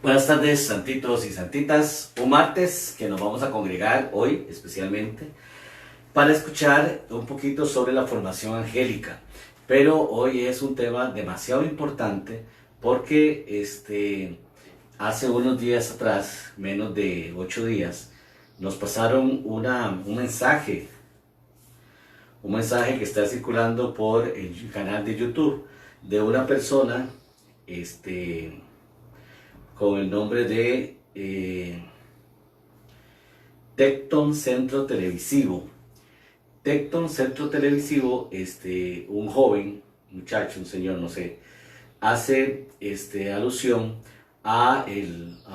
Buenas tardes, santitos y santitas. Un martes que nos vamos a congregar hoy especialmente para escuchar un poquito sobre la formación angélica. Pero hoy es un tema demasiado importante porque hace unos días atrás, menos de 8 días, nos pasaron un mensaje que está circulando por el canal de YouTube de una persona con el nombre de Tecton Centro Televisivo. Tecton Centro Televisivo, un joven, muchacho, un señor, no sé, hace alusión a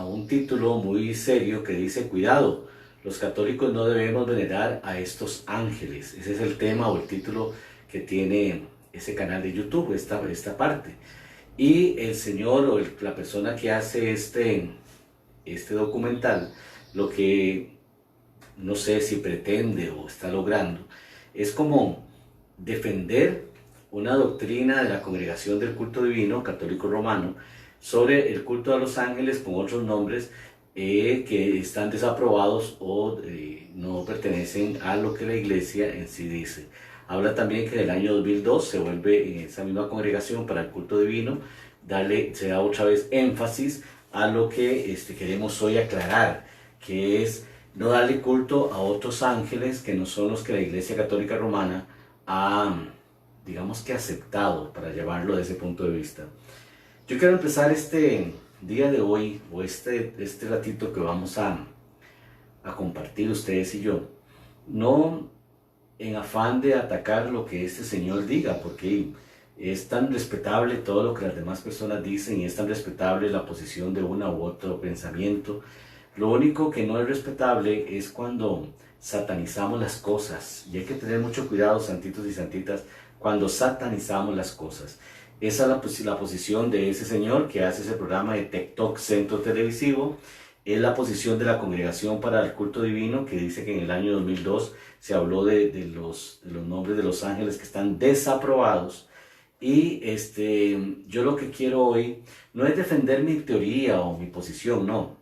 un título muy serio que dice: cuidado, los católicos no debemos venerar a estos ángeles. Ese es el tema o el título que tiene ese canal de YouTube, esta parte. Y el señor o la persona que hace este documental, lo que no sé si pretende o está logrando, es como defender una doctrina de la Congregación del Culto Divino Católico Romano sobre el culto a los ángeles con otros nombres que están desaprobados o no pertenecen a lo que la iglesia en sí dice. Habla también que en el año 2002 se vuelve en esa misma congregación para el culto divino, se da otra vez énfasis a lo que queremos hoy aclarar, que es no darle culto a otros ángeles que no son los que la Iglesia Católica Romana ha, digamos que aceptado, para llevarlo desde ese punto de vista. Yo quiero empezar este día de hoy, o este ratito que vamos a compartir ustedes y yo, no en afán de atacar lo que este señor diga, porque es tan respetable todo lo que las demás personas dicen y es tan respetable la posición de una u otro pensamiento. Lo único que no es respetable es cuando satanizamos las cosas, y hay que tener mucho cuidado, santitos y santitas, cuando satanizamos las cosas. Esa es la posición de ese señor que hace ese programa de TikTok Centro Televisivo. Es la posición de la Congregación para el Culto Divino, que dice que en el año 2002 se habló de los nombres de los ángeles que están desaprobados. Y yo lo que quiero hoy no es defender mi teoría o mi posición, no.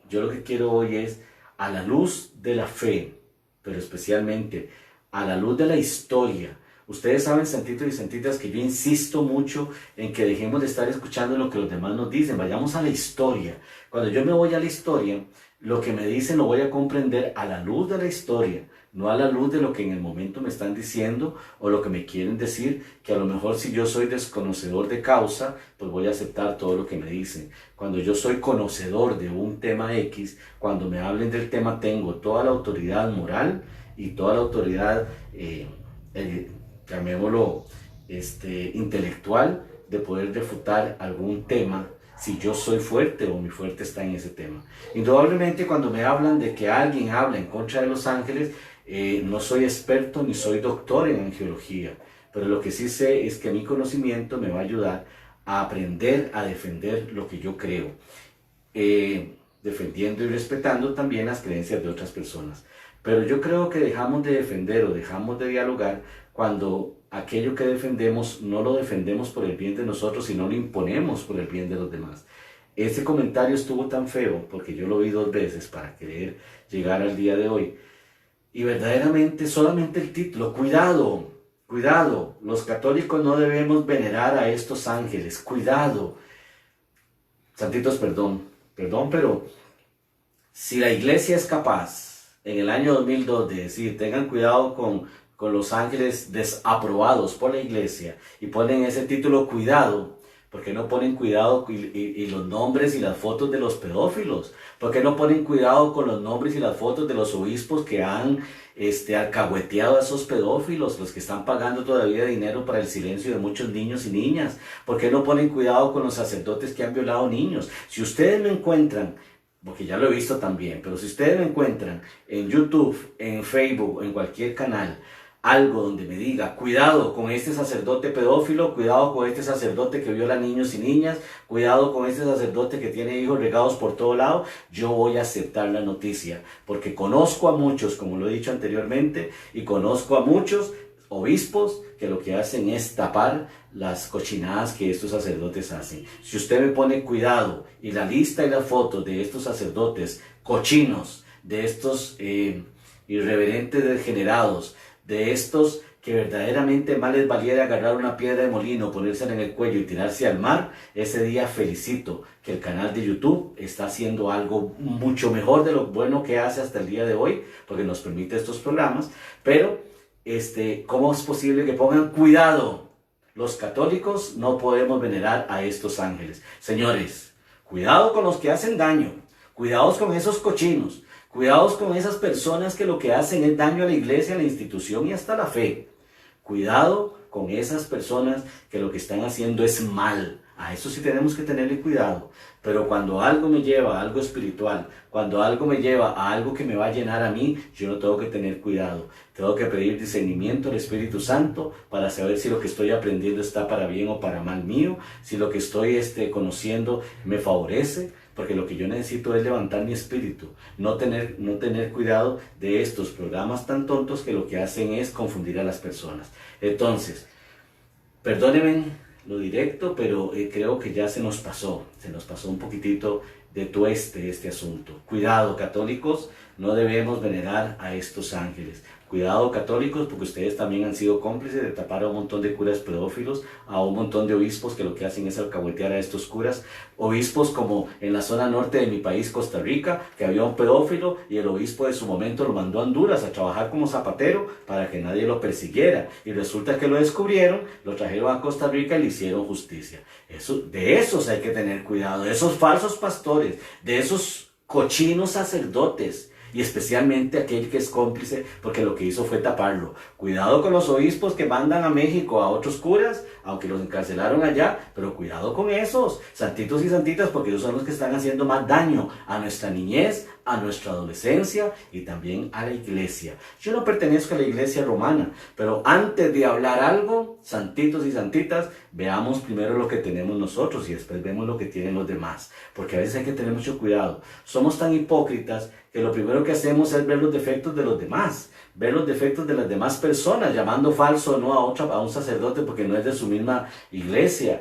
Yo lo que quiero hoy es, a la luz de la fe, pero especialmente a la luz de la historia. Ustedes saben, santitos y santitas, que yo insisto mucho en que dejemos de estar escuchando lo que los demás nos dicen. Vayamos a la historia. Cuando yo me voy a la historia, lo que me dicen lo voy a comprender a la luz de la historia, no a la luz de lo que en el momento me están diciendo o lo que me quieren decir, que a lo mejor si yo soy desconocedor de causa, pues voy a aceptar todo lo que me dicen. Cuando yo soy conocedor de un tema X, cuando me hablen del tema, tengo toda la autoridad moral y toda la autoridad, llamémoslo, intelectual, de poder refutar algún tema si yo soy fuerte o mi fuerte está en ese tema. Indudablemente, cuando me hablan de que alguien habla en contra de los ángeles, no soy experto ni soy doctor en angiología, pero lo que sí sé es que mi conocimiento me va a ayudar a aprender a defender lo que yo creo, defendiendo y respetando también las creencias de otras personas. Pero yo creo que dejamos de defender o dejamos de dialogar cuando aquello que defendemos no lo defendemos por el bien de nosotros, sino lo imponemos por el bien de los demás. Este comentario estuvo tan feo porque yo lo vi 2 veces para querer llegar al día de hoy. Y verdaderamente solamente el título: cuidado, cuidado, los católicos no debemos venerar a estos ángeles, cuidado. Santitos, perdón, pero si la iglesia es capaz en el año 2002 de decir: tengan cuidado con los ángeles desaprobados por la iglesia, y ponen ese título cuidado, ¿por qué no ponen cuidado y los nombres y las fotos de los pedófilos? ¿Por qué no ponen cuidado con los nombres y las fotos de los obispos que han alcahueteado a esos pedófilos, los que están pagando todavía dinero para el silencio de muchos niños y niñas? ¿Por qué no ponen cuidado con los sacerdotes que han violado niños? Si ustedes me encuentran, porque ya lo he visto también, pero si ustedes me encuentran en YouTube, en Facebook, en cualquier canal, algo donde me diga: cuidado con este sacerdote pedófilo, cuidado con este sacerdote que viola niños y niñas, cuidado con este sacerdote que tiene hijos regados por todo lado, yo voy a aceptar la noticia, porque conozco a muchos, como lo he dicho anteriormente, y conozco a muchos obispos que lo que hacen es tapar las cochinadas que estos sacerdotes hacen. Si usted me pone cuidado y la lista y las fotos de estos sacerdotes cochinos, de estos irreverentes degenerados, de estos que verdaderamente más les valiera agarrar una piedra de molino, ponérsela en el cuello y tirarse al mar, ese día felicito que el canal de YouTube está haciendo algo mucho mejor de lo bueno que hace hasta el día de hoy, porque nos permite estos programas, pero ¿cómo es posible que pongan cuidado? Los católicos no podemos venerar a estos ángeles. Señores, cuidado con los que hacen daño, cuidados con esos cochinos, cuidados con esas personas que lo que hacen es daño a la iglesia, a la institución y hasta a la fe. Cuidado con esas personas que lo que están haciendo es mal. A eso sí tenemos que tenerle cuidado. Pero cuando algo me lleva a algo espiritual, cuando algo me lleva a algo que me va a llenar a mí, yo no tengo que tener cuidado. Tengo que pedir discernimiento al Espíritu Santo para saber si lo que estoy aprendiendo está para bien o para mal mío, si lo que estoy conociendo me favorece, porque lo que yo necesito es levantar mi espíritu, no tener cuidado de estos programas tan tontos que lo que hacen es confundir a las personas. Entonces, perdónenme lo directo, pero creo que ya se nos pasó un poquitito de este asunto. Cuidado, católicos, no debemos venerar a estos ángeles. Cuidado, católicos, porque ustedes también han sido cómplices de tapar a un montón de curas pedófilos, a un montón de obispos que lo que hacen es alcahuetear a estos curas. Obispos como en la zona norte de mi país, Costa Rica, que había un pedófilo y el obispo de su momento lo mandó a Honduras a trabajar como zapatero para que nadie lo persiguiera. Y resulta que lo descubrieron, lo trajeron a Costa Rica y le hicieron justicia. De esos hay que tener cuidado, de esos falsos pastores, de esos cochinos sacerdotes. Y especialmente aquel que es cómplice, porque lo que hizo fue taparlo. Cuidado con los obispos que mandan a México a otros curas, aunque los encarcelaron allá, pero cuidado con esos, santitos y santitas, porque ellos son los que están haciendo más daño a nuestra niñez, a nuestra adolescencia y también a la iglesia. Yo no pertenezco a la iglesia romana, pero antes de hablar algo, santitos y santitas, veamos primero lo que tenemos nosotros y después vemos lo que tienen los demás, porque a veces hay que tener mucho cuidado. Somos tan hipócritas que lo primero que hacemos es ver los defectos de los demás, ver los defectos de las demás personas, llamando falso no a un sacerdote porque no es de su misma iglesia,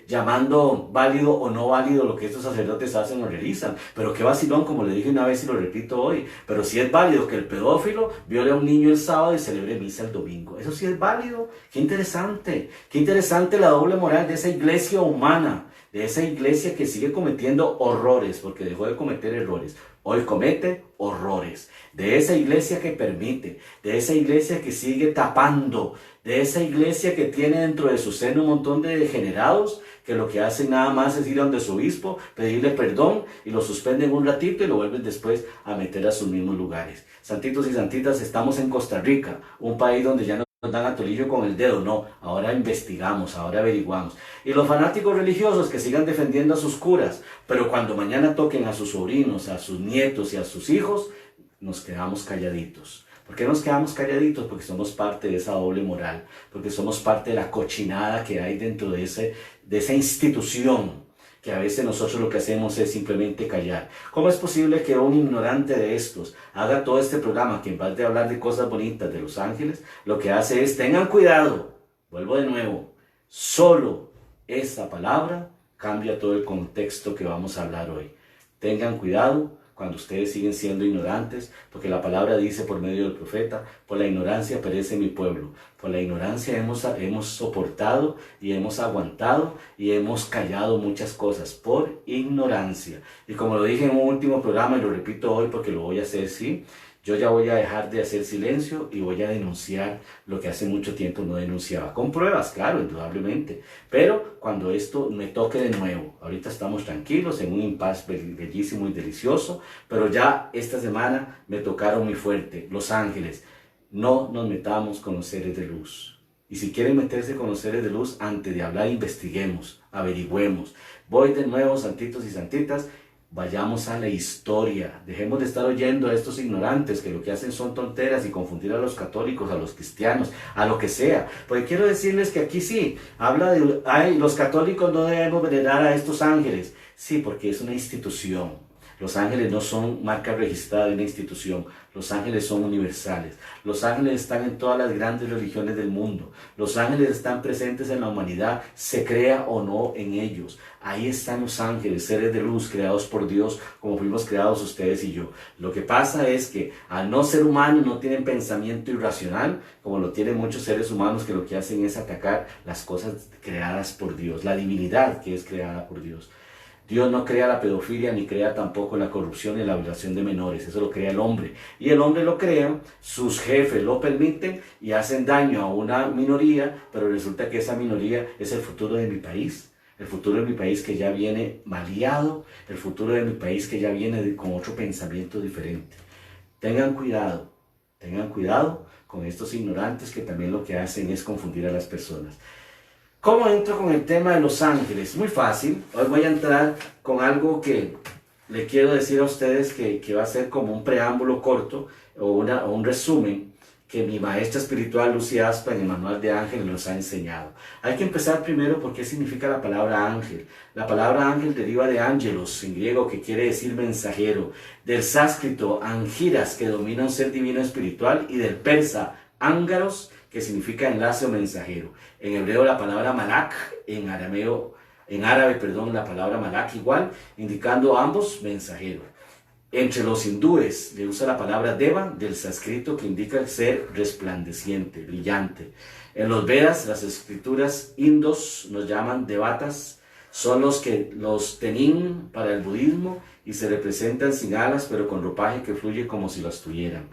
llamando válido o no válido lo que estos sacerdotes hacen o realizan. Pero qué vacilón, como le dije una vez y lo repito hoy, pero si es válido que el pedófilo viole a un niño el sábado y celebre misa el domingo. Eso sí es válido. Qué interesante la doble moral de esa iglesia humana, de esa iglesia que sigue cometiendo horrores, porque dejó de cometer errores. Hoy comete horrores. De esa iglesia que permite, de esa iglesia que sigue tapando, de esa iglesia que tiene dentro de su seno un montón de degenerados que lo que hacen nada más es ir donde su obispo, pedirle perdón y lo suspenden un ratito y lo vuelven después a meter a sus mismos lugares. Santitos y santitas, estamos en Costa Rica, un país donde ya no nos dan a tolillo con el dedo, no, ahora investigamos, ahora averiguamos. Y los fanáticos religiosos que sigan defendiendo a sus curas, pero cuando mañana toquen a sus sobrinos, a sus nietos y a sus hijos, nos quedamos calladitos. ¿Por qué nos quedamos calladitos? Porque somos parte de esa doble moral, porque somos parte de la cochinada que hay dentro de esa institución, que a veces nosotros lo que hacemos es simplemente callar. ¿Cómo es posible que un ignorante de estos haga todo este programa que en vez de hablar de cosas bonitas de los ángeles, lo que hace es, tengan cuidado, vuelvo de nuevo, solo esa palabra cambia todo el contexto que vamos a hablar hoy. Tengan cuidado cuando ustedes siguen siendo ignorantes, porque la palabra dice por medio del profeta, por la ignorancia perece mi pueblo. Por la ignorancia hemos soportado y hemos aguantado y hemos callado muchas cosas, por ignorancia. Y como lo dije en un último programa y lo repito hoy porque lo voy a hacer, sí, yo ya voy a dejar de hacer silencio y voy a denunciar lo que hace mucho tiempo no denunciaba. Con pruebas, claro, indudablemente. Pero cuando esto me toque de nuevo, ahorita estamos tranquilos en un impasse bellísimo y delicioso, pero ya esta semana me tocaron muy fuerte. Los ángeles, no nos metamos con los seres de luz. Y si quieren meterse con los seres de luz, antes de hablar, investiguemos, averigüemos. Voy de nuevo, santitos y santitas, vayamos a la historia, dejemos de estar oyendo a estos ignorantes que lo que hacen son tonteras y confundir a los católicos, a los cristianos, a lo que sea. Porque quiero decirles que aquí sí, habla de, los católicos no debemos venerar a estos ángeles. Sí, porque es una institución. Los ángeles no son marca registrada de una institución. Los ángeles son universales. Los ángeles están en todas las grandes religiones del mundo. Los ángeles están presentes en la humanidad, se crea o no en ellos. Ahí están los ángeles, seres de luz creados por Dios, como fuimos creados ustedes y yo. Lo que pasa es que al no ser humanos no tienen pensamiento irracional, como lo tienen muchos seres humanos que lo que hacen es atacar las cosas creadas por Dios, la divinidad que es creada por Dios. Dios no crea la pedofilia ni crea tampoco la corrupción y la violación de menores, eso lo crea el hombre. Y el hombre lo crea, sus jefes lo permiten y hacen daño a una minoría, pero resulta que esa minoría es el futuro de mi país. El futuro de mi país que ya viene maleado, el futuro de mi país que ya viene con otro pensamiento diferente. Tengan cuidado con estos ignorantes que también lo que hacen es confundir a las personas. ¿Cómo entro con el tema de los ángeles? Muy fácil. Hoy voy a entrar con algo que le quiero decir a ustedes que va a ser como un preámbulo corto o un resumen que mi maestra espiritual Lucy Aspa en el Manual de Ángeles nos ha enseñado. Hay que empezar primero por qué significa la palabra ángel. La palabra ángel deriva de ángelos, en griego, que quiere decir mensajero, del sánscrito angiras, que domina un ser divino espiritual, y del persa ángaros, que significa enlace o mensajero. En hebreo la palabra malak, en árabe, la palabra malak igual, indicando ambos mensajero. Entre los hindúes le usa la palabra deva del sánscrito que indica ser resplandeciente, brillante. En los Vedas, las escrituras indos nos llaman devatas, son los tenim para el budismo y se representan sin alas pero con ropaje que fluye como si las tuvieran.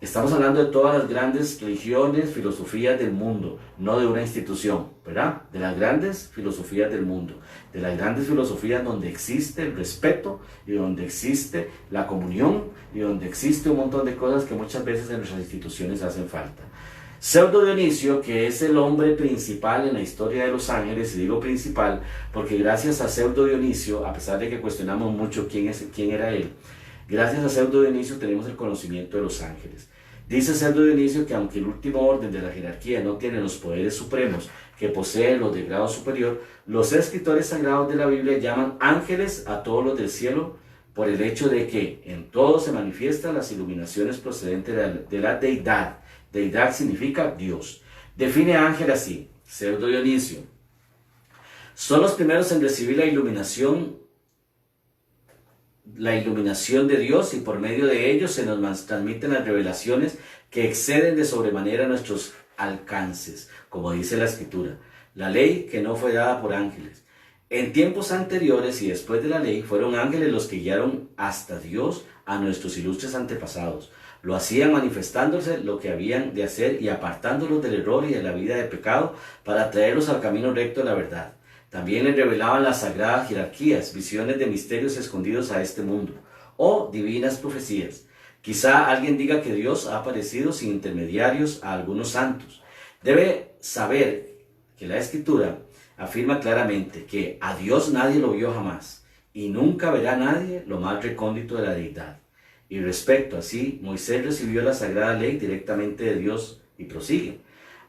Estamos hablando de todas las grandes religiones, filosofías del mundo, no de una institución, ¿verdad? De las grandes filosofías del mundo, de las grandes filosofías donde existe el respeto y donde existe la comunión y donde existe un montón de cosas que muchas veces en nuestras instituciones hacen falta. Pseudo Dionisio, que es el hombre principal en la historia de los ángeles, y digo principal porque gracias a Pseudo Dionisio, a pesar de que cuestionamos mucho quién era él, gracias a Pseudo Dionisio tenemos el conocimiento de los ángeles. Dice Pseudo Dionisio que aunque el último orden de la jerarquía no tiene los poderes supremos que poseen los de grado superior, los escritores sagrados de la Biblia llaman ángeles a todos los del cielo por el hecho de que en todo se manifiestan las iluminaciones procedentes de la deidad. Deidad significa Dios. Define ángel así, Pseudo Dionisio: son los primeros en recibir la iluminación de Dios, y por medio de ellos se nos transmiten las revelaciones que exceden de sobremanera nuestros alcances, como dice la Escritura, la ley que no fue dada por ángeles. En tiempos anteriores y después de la ley fueron ángeles los que guiaron hasta Dios a nuestros ilustres antepasados. Lo hacían manifestándose lo que habían de hacer y apartándolos del error y de la vida de pecado para traerlos al camino recto de la verdad. También les revelaban las sagradas jerarquías, visiones de misterios escondidos a este mundo, o divinas profecías. Quizá alguien diga que Dios ha aparecido sin intermediarios a algunos santos. Debe saber que la Escritura afirma claramente que a Dios nadie lo vio jamás, y nunca verá nadie lo más recóndito de la deidad. Y respecto a sí, Moisés recibió la sagrada ley directamente de Dios, y prosigue: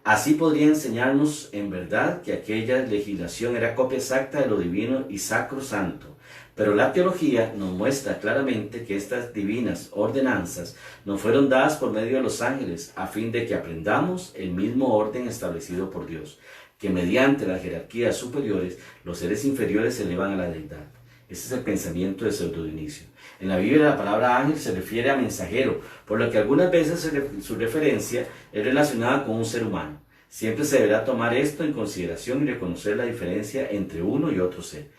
así podría enseñarnos en verdad que aquella legislación era copia exacta de lo divino y sacrosanto. Pero la teología nos muestra claramente que estas divinas ordenanzas nos fueron dadas por medio de los ángeles, a fin de que aprendamos el mismo orden establecido por Dios, que mediante las jerarquías superiores, los seres inferiores se elevan a la deidad. Ese es el pensamiento de Pseudo Dionisio. En la Biblia la palabra ángel se refiere a mensajero, por lo que algunas veces su referencia es relacionada con un ser humano. Siempre se deberá tomar esto en consideración y reconocer la diferencia entre uno y otro ser.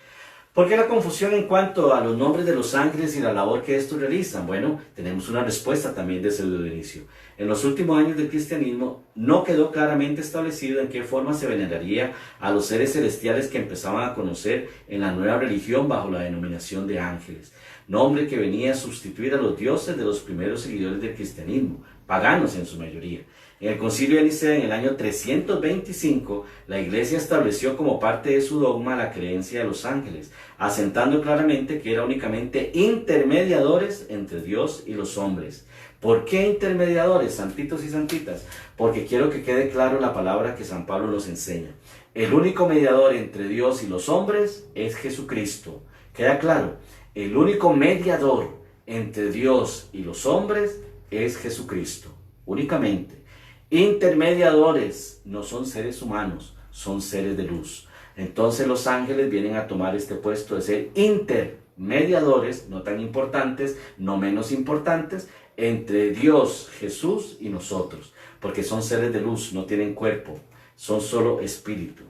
¿Por qué la confusión en cuanto a los nombres de los ángeles y la labor que estos realizan? Bueno, tenemos una respuesta también de Pseudo Dionisio. En los últimos años del cristianismo no quedó claramente establecido en qué forma se veneraría a los seres celestiales que empezaban a conocer en la nueva religión bajo la denominación de ángeles, nombre que venía a sustituir a los dioses de los primeros seguidores del cristianismo, paganos en su mayoría. En el Concilio de Nicea, en el año 325, la Iglesia estableció como parte de su dogma la creencia de los ángeles, asentando claramente que eran únicamente intermediadores entre Dios y los hombres. ¿Por qué intermediadores, santitos y santitas? Porque quiero que quede claro la palabra que San Pablo nos enseña. El único mediador entre Dios y los hombres es Jesucristo. ¿Queda claro? El único mediador entre Dios y los hombres es Jesucristo, únicamente. Intermediadores no son seres humanos, son seres de luz. Entonces los ángeles vienen a tomar este puesto de ser intermediadores, no tan importantes, no menos importantes, entre Dios, Jesús y nosotros, porque son seres de luz, no tienen cuerpo, son solo espíritu.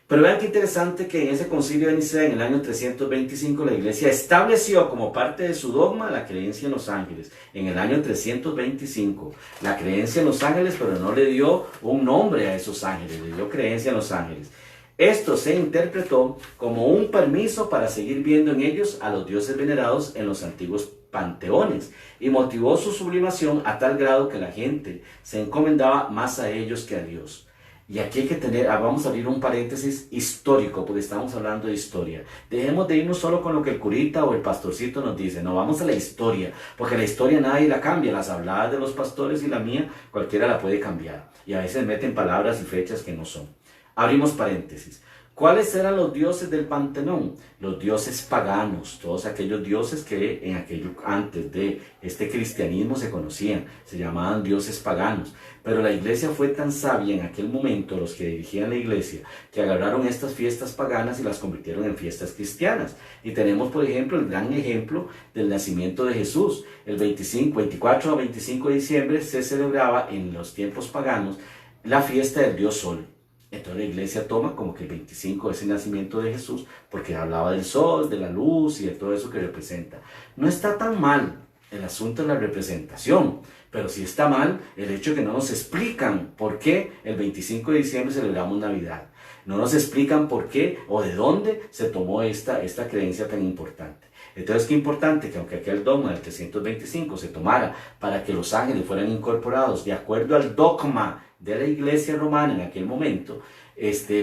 Pero vean qué interesante que en ese concilio de Nicea, en el año 325, la iglesia estableció como parte de su dogma la creencia en los ángeles. En el año 325, la creencia en los ángeles, pero no le dio un nombre a esos ángeles, le dio creencia en los ángeles. Esto se interpretó como un permiso para seguir viendo en ellos a los dioses venerados en los antiguos panteones y motivó su sublimación a tal grado que la gente se encomendaba más a ellos que a Dios. Y aquí hay que vamos a abrir un paréntesis histórico, porque estamos hablando de historia. Dejemos de irnos solo con lo que el curita o el pastorcito nos dice. No, vamos a la historia, porque la historia nadie la cambia. Las habladas de los pastores y la mía, cualquiera la puede cambiar. Y a veces meten palabras y fechas que no son. Abrimos paréntesis. ¿Cuáles eran los dioses del Panteón? Los dioses paganos, todos aquellos dioses que antes de este cristianismo se conocían, se llamaban dioses paganos. Pero la iglesia fue tan sabia en aquel momento, los que dirigían la iglesia, que agarraron estas fiestas paganas y las convirtieron en fiestas cristianas. Y tenemos, por ejemplo, el gran ejemplo del nacimiento de Jesús. El 24 a 25 de diciembre se celebraba en los tiempos paganos la fiesta del dios Sol. Entonces la iglesia toma como que el 25 es el nacimiento de Jesús, porque hablaba del sol, de la luz y de todo eso que representa. No está tan mal el asunto de la representación, pero sí está mal el hecho de que no nos explican por qué el 25 de diciembre celebramos Navidad. No nos explican por qué o de dónde se tomó esta creencia tan importante. Entonces, qué importante que aunque aquel dogma del 325 se tomara para que los ángeles fueran incorporados de acuerdo al dogma de la iglesia romana en aquel momento,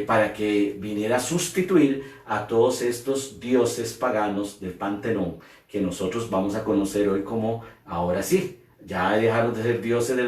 para que viniera a sustituir a todos estos dioses paganos del Panteón que nosotros vamos a conocer hoy como ahora sí. Ya dejaron de ser dioses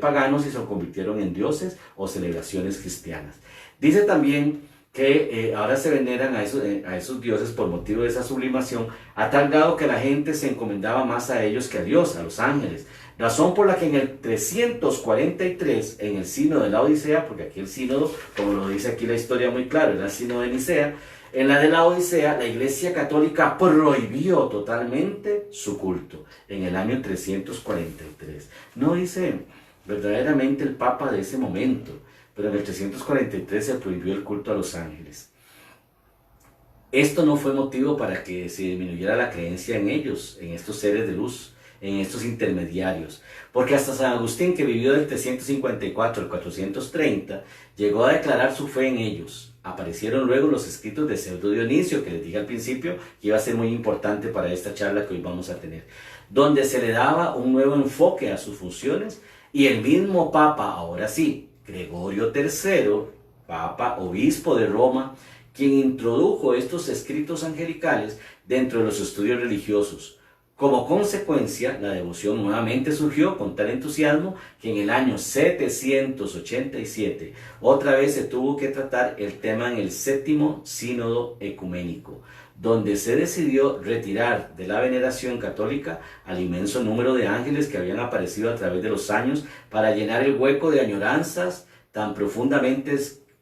paganos y se convirtieron en dioses o celebraciones cristianas. Dice también que ahora se veneran a esos dioses por motivo de esa sublimación, a tal grado que la gente se encomendaba más a ellos que a Dios, a los ángeles. Razón por la que en el 343, en el sínodo de la Odisea, porque aquí el sínodo, como lo dice aquí la historia muy claro, era el sínodo de Nicea, en la de la Odisea, la Iglesia Católica prohibió totalmente su culto, en el año 343. No dice verdaderamente el Papa de ese momento, pero en el 343 se prohibió el culto a los ángeles. Esto no fue motivo para que se disminuyera la creencia en ellos, en estos seres de luz, en estos intermediarios, porque hasta San Agustín, que vivió del 354 al 430, llegó a declarar su fe en ellos. Aparecieron luego los escritos de Pseudo Dionisio, que les dije al principio que iba a ser muy importante para esta charla que hoy vamos a tener, donde se le daba un nuevo enfoque a sus funciones, y el mismo Papa, ahora sí, Gregorio III, Papa, obispo de Roma, quien introdujo estos escritos angelicales dentro de los estudios religiosos. Como consecuencia, la devoción nuevamente surgió con tal entusiasmo que en el año 787 otra vez se tuvo que tratar el tema en el séptimo sínodo ecuménico, donde se decidió retirar de la veneración católica al inmenso número de ángeles que habían aparecido a través de los años para llenar el hueco de añoranzas tan profundamente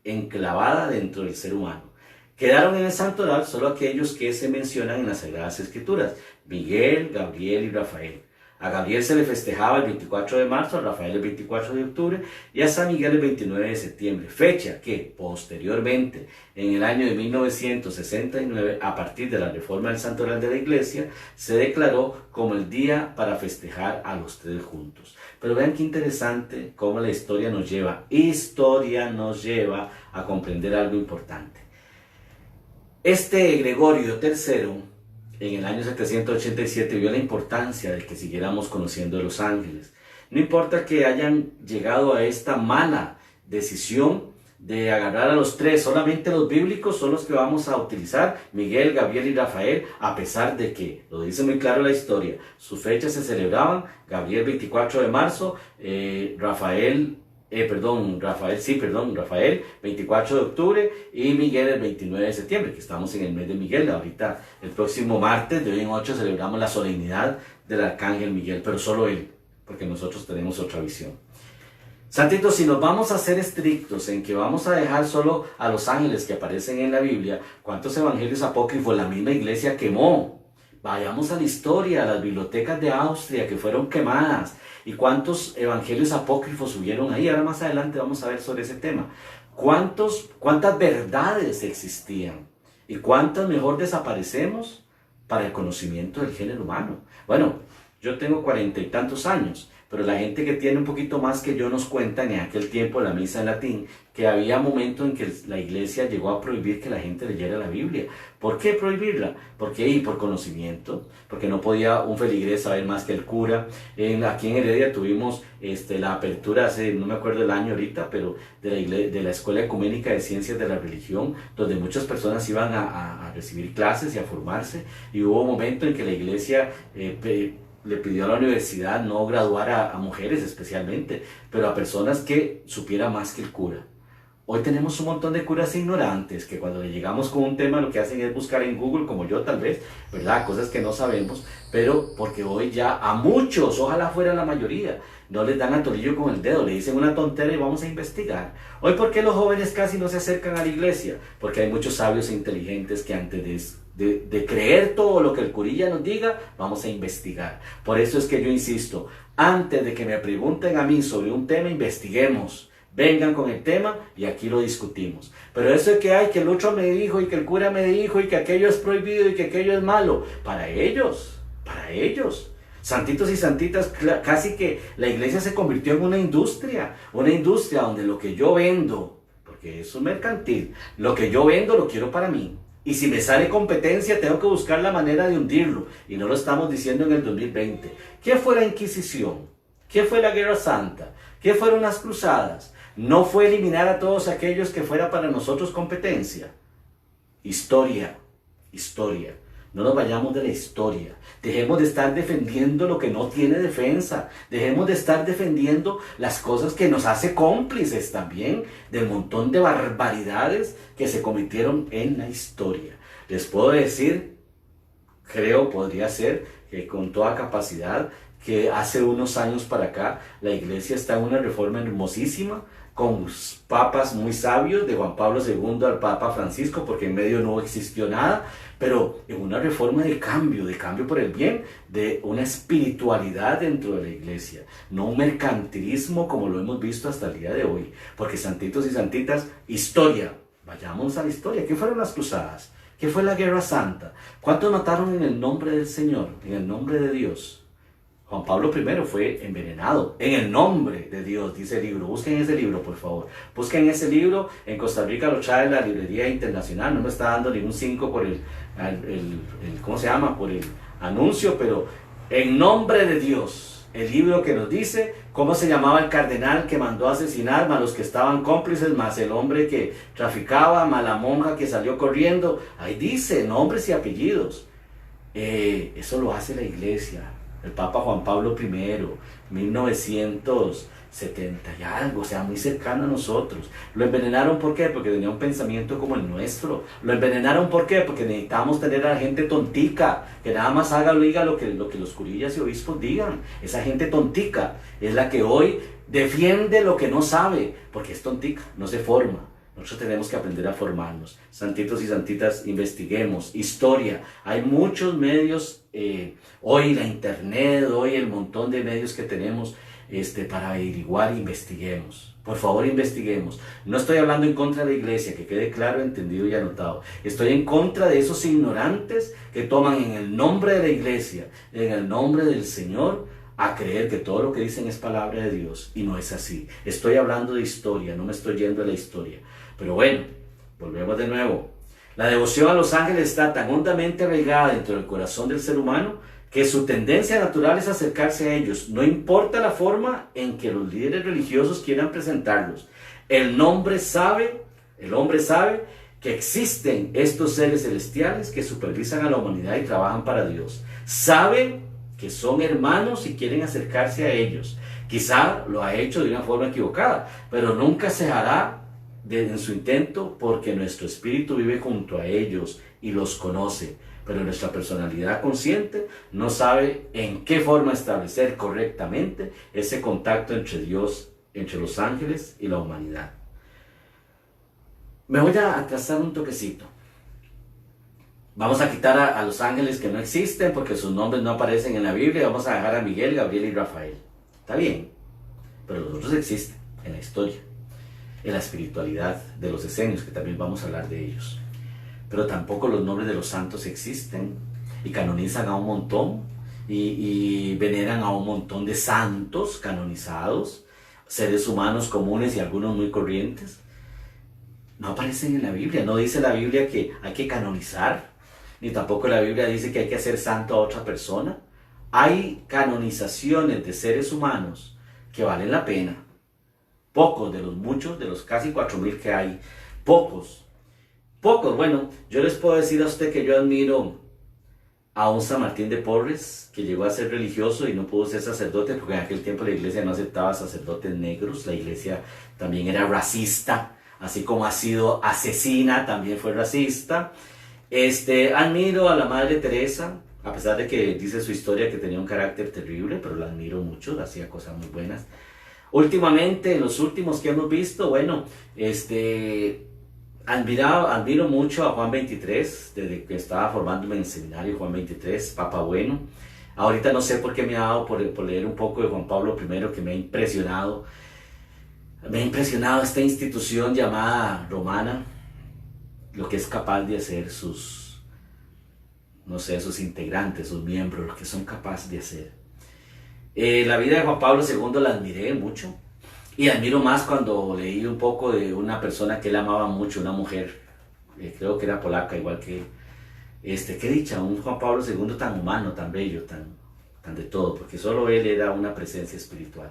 enclavada dentro del ser humano. Quedaron en el santoral solo aquellos que se mencionan en las Sagradas Escrituras: Miguel, Gabriel y Rafael. A Gabriel se le festejaba el 24 de marzo, a Rafael el 24 de octubre y a San Miguel el 29 de septiembre, fecha que posteriormente, en el año de 1969, a partir de la reforma del santoral de la Iglesia, se declaró como el día para festejar a los tres juntos. Pero vean qué interesante cómo la historia nos lleva a comprender algo importante. Este Gregorio III, en el año 787, vio la importancia de que siguiéramos conociendo a los ángeles. No importa que hayan llegado a esta mala decisión de agarrar a los tres, solamente los bíblicos son los que vamos a utilizar, Miguel, Gabriel y Rafael, a pesar de que, lo dice muy claro la historia, sus fechas se celebraban, Gabriel 24 de marzo, Rafael Rafael, 24 de octubre, y Miguel el 29 de septiembre, que estamos en el mes de Miguel. Ahorita, el próximo martes, de hoy en 8, celebramos la solemnidad del Arcángel Miguel, pero solo él, porque nosotros tenemos otra visión. Santitos, si nos vamos a ser estrictos en que vamos a dejar solo a los ángeles que aparecen en la Biblia, ¿cuántos evangelios apócrifos la misma iglesia quemó? Vayamos a la historia, a las bibliotecas de Austria que fueron quemadas. ¿Y cuántos evangelios apócrifos hubieron ahí? Ahora más adelante vamos a ver sobre ese tema. ¿Cuántas verdades existían? ¿Y cuántas mejor desaparecemos para el conocimiento del género humano? Bueno, yo tengo 40 y tantos años, pero la gente que tiene un poquito más que yo nos cuentan en aquel tiempo, la misa en latín, que había momentos en que la iglesia llegó a prohibir que la gente leyera la Biblia. ¿Por qué prohibirla? ¿Por qué? Y por conocimiento, porque no podía un feligrés saber más que el cura. Aquí en Heredia tuvimos la apertura hace, no me acuerdo el año ahorita, pero de la Escuela Ecuménica de Ciencias de la Religión, donde muchas personas iban a recibir clases y a formarse, y hubo un momento en que la iglesia le pidió a la universidad no graduar a mujeres especialmente, pero a personas que supieran más que el cura. Hoy tenemos un montón de curas ignorantes que cuando le llegamos con un tema lo que hacen es buscar en Google, como yo tal vez, ¿verdad? Cosas que no sabemos, pero porque hoy ya a muchos, ojalá fuera la mayoría, no les dan a tolillo con el dedo, le dicen una tontera y vamos a investigar. Hoy, ¿por qué los jóvenes casi no se acercan a la iglesia? Porque hay muchos sabios e inteligentes que antes de creer todo lo que el curilla nos diga, vamos a investigar. Por eso es que yo insisto, antes de que me pregunten a mí sobre un tema, investiguemos. Vengan con el tema y aquí lo discutimos. Pero eso de que hay que el otro me dijo y que el cura me dijo y que aquello es prohibido y que aquello es malo, para ellos. Santitos y santitas, casi que la iglesia se convirtió en una industria donde lo que yo vendo, porque es un mercantil, lo que yo vendo lo quiero para mí. Y si me sale competencia, tengo que buscar la manera de hundirlo. Y no lo estamos diciendo en el 2020. ¿Qué fue la Inquisición? ¿Qué fue la Guerra Santa? ¿Qué fueron las cruzadas? No fue eliminar a todos aquellos que fuera para nosotros competencia. Historia. No nos vayamos de la historia. Dejemos de estar defendiendo lo que no tiene defensa. Dejemos de estar defendiendo las cosas que nos hace cómplices también del montón de barbaridades que se cometieron en la historia. Les puedo decir, podría ser que con toda capacidad, que hace unos años para acá la iglesia está en una reforma hermosísima, con papas muy sabios, de Juan Pablo II al Papa Francisco, porque en medio no existió nada, pero en una reforma de cambio por el bien, de una espiritualidad dentro de la iglesia, no un mercantilismo como lo hemos visto hasta el día de hoy. Porque santitos y santitas, historia, vayamos a la historia. ¿Qué fueron las cruzadas? ¿Qué fue la Guerra Santa? ¿Cuántos mataron en el nombre del Señor, en el nombre de Dios? Juan Pablo I fue envenenado en el nombre de Dios, dice el libro. Busquen ese libro, por favor. Busquen ese libro. En Costa Rica lo trae la Librería Internacional. No me está dando ningún 5 por ¿cómo se llama? Por el anuncio, pero en nombre de Dios. El libro que nos dice cómo se llamaba el cardenal que mandó a asesinar, más los que estaban cómplices, más el hombre que traficaba, más la monja que salió corriendo. Ahí dice nombres y apellidos. Eso lo hace la iglesia. El Papa Juan Pablo I, 1970 y algo, o sea, muy cercano a nosotros. Lo envenenaron, ¿por qué? Porque tenía un pensamiento como el nuestro. Lo envenenaron, ¿por qué? Porque necesitamos tener a la gente tontica, que nada más haga o diga lo que los curillas y obispos digan. Esa gente tontica es la que hoy defiende lo que no sabe, porque es tontica, no se forma. Nosotros tenemos que aprender a formarnos. Santitos y santitas, investiguemos. Historia. Hay muchos medios, hoy la internet, hoy el montón de medios que tenemos para averiguar, investiguemos. Por favor, investiguemos. No estoy hablando en contra de la iglesia, que quede claro, entendido y anotado. Estoy en contra de esos ignorantes que toman en el nombre de la iglesia, en el nombre del Señor, a creer que todo lo que dicen es palabra de Dios, y no es así. Estoy hablando de historia, no me estoy yendo a la historia. Pero bueno, volvemos de nuevo. La devoción a los ángeles está tan hondamente arraigada dentro del corazón del ser humano que su tendencia natural es acercarse a ellos, no importa la forma en que los líderes religiosos quieran presentarlos. El hombre sabe que existen estos seres celestiales que supervisan a la humanidad y trabajan para Dios. Saben que son hermanos y quieren acercarse a ellos. Quizá lo ha hecho de una forma equivocada, pero nunca cejará en su intento, porque nuestro espíritu vive junto a ellos y los conoce, pero nuestra personalidad consciente no sabe en qué forma establecer correctamente ese contacto entre Dios, entre los ángeles y la humanidad. Me voy a atrasar un toquecito. Vamos a quitar a los ángeles que no existen porque sus nombres no aparecen en la Biblia, y vamos a dejar a Miguel, Gabriel y Rafael. Está bien, pero los otros existen en la historia, en la espiritualidad de los esenios, que también vamos a hablar de ellos. Pero tampoco los nombres de los santos existen, y canonizan a un montón, y veneran a un montón de santos canonizados, seres humanos comunes y algunos muy corrientes. No aparecen en la Biblia. No dice la Biblia que hay que canonizar, ni tampoco la Biblia dice que hay que hacer santo a otra persona. Hay canonizaciones de seres humanos que valen la pena. Pocos de los muchos, de los casi 4.000 que hay, pocos. Bueno, yo les puedo decir a usted que yo admiro a un San Martín de Porres, que llegó a ser religioso y no pudo ser sacerdote, porque en aquel tiempo la iglesia no aceptaba sacerdotes negros. La iglesia también era racista, así como ha sido asesina, también fue racista. Admiro a la Madre Teresa, a pesar de que dice su historia que tenía un carácter terrible, pero la admiro mucho, hacía cosas muy buenas. Últimamente, en los últimos que hemos visto, bueno, admiro mucho a Juan XXIII, desde que estaba formándome en el seminario. Juan XXIII, Papa Bueno. Ahorita no sé por qué me ha dado por leer un poco de Juan Pablo I, que me ha impresionado. Me ha impresionado esta institución llamada romana, lo que es capaz de hacer sus integrantes, sus miembros, lo que son capaces de hacer. La vida de Juan Pablo II la admiré mucho, y admiro más cuando leí un poco de una persona que él amaba mucho, una mujer, creo que era polaca, igual que qué dicha, un Juan Pablo II tan humano, tan bello, tan de todo, porque solo él era una presencia espiritual.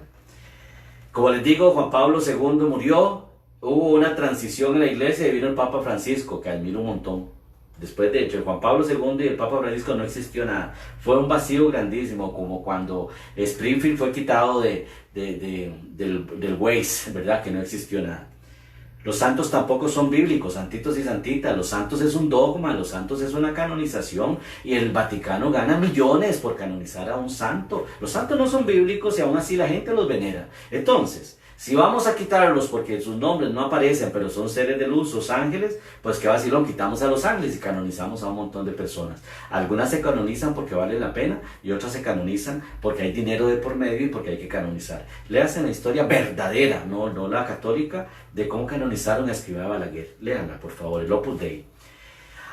Como les digo, Juan Pablo II murió, hubo una transición en la iglesia y vino el Papa Francisco, que admiro un montón. Después de hecho, Juan Pablo II y el Papa Francisco no existió nada. Fue un vacío grandísimo, como cuando Springfield fue quitado del Waze, ¿verdad? Que no existió nada. Los santos tampoco son bíblicos, santitos y santitas. Los santos es un dogma, los santos es una canonización, y el Vaticano gana millones por canonizar a un santo. Los santos no son bíblicos y aún así la gente los venera. Entonces, si vamos a quitarlos porque sus nombres no aparecen, pero son seres de luz, los ángeles, pues qué vacilón, quitamos a los ángeles y canonizamos a un montón de personas. Algunas se canonizan porque vale la pena, y otras se canonizan porque hay dinero de por medio y porque hay que canonizar. Léanse la historia verdadera, no la católica, de cómo canonizaron a Escrivá de Balaguer. Léanla, por favor, el Opus Dei.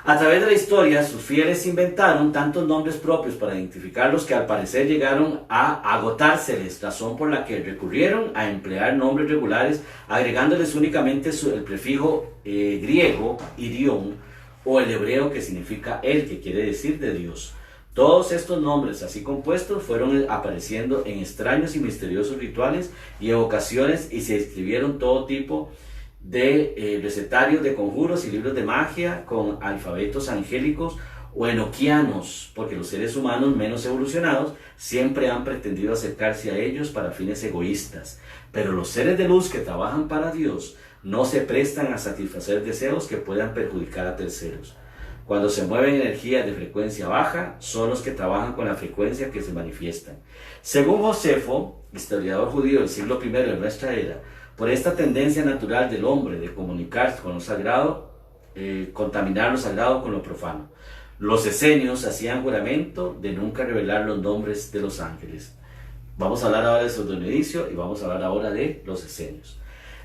A través de la historia, sus fieles inventaron tantos nombres propios para identificarlos que al parecer llegaron a agotárseles, razón por la que recurrieron a emplear nombres regulares, agregándoles únicamente el prefijo griego, irión, o el hebreo, que significa el, que quiere decir de Dios. Todos estos nombres así compuestos fueron apareciendo en extraños y misteriosos rituales y evocaciones, y se escribieron todo tipo de recetarios de conjuros y libros de magia con alfabetos angélicos o enoquianos, porque los seres humanos menos evolucionados siempre han pretendido acercarse a ellos para fines egoístas, pero los seres de luz que trabajan para Dios no se prestan a satisfacer deseos que puedan perjudicar a terceros. Cuando se mueven energías de frecuencia baja, son los que trabajan con la frecuencia que se manifiestan. Según Josefo, historiador judío del siglo I de nuestra era, por esta tendencia natural del hombre de comunicarse con lo sagrado, contaminar lo sagrado con lo profano, los esenios hacían juramento de nunca revelar los nombres de los ángeles. Vamos a hablar ahora de San Dionisio y vamos a hablar ahora de los esenios.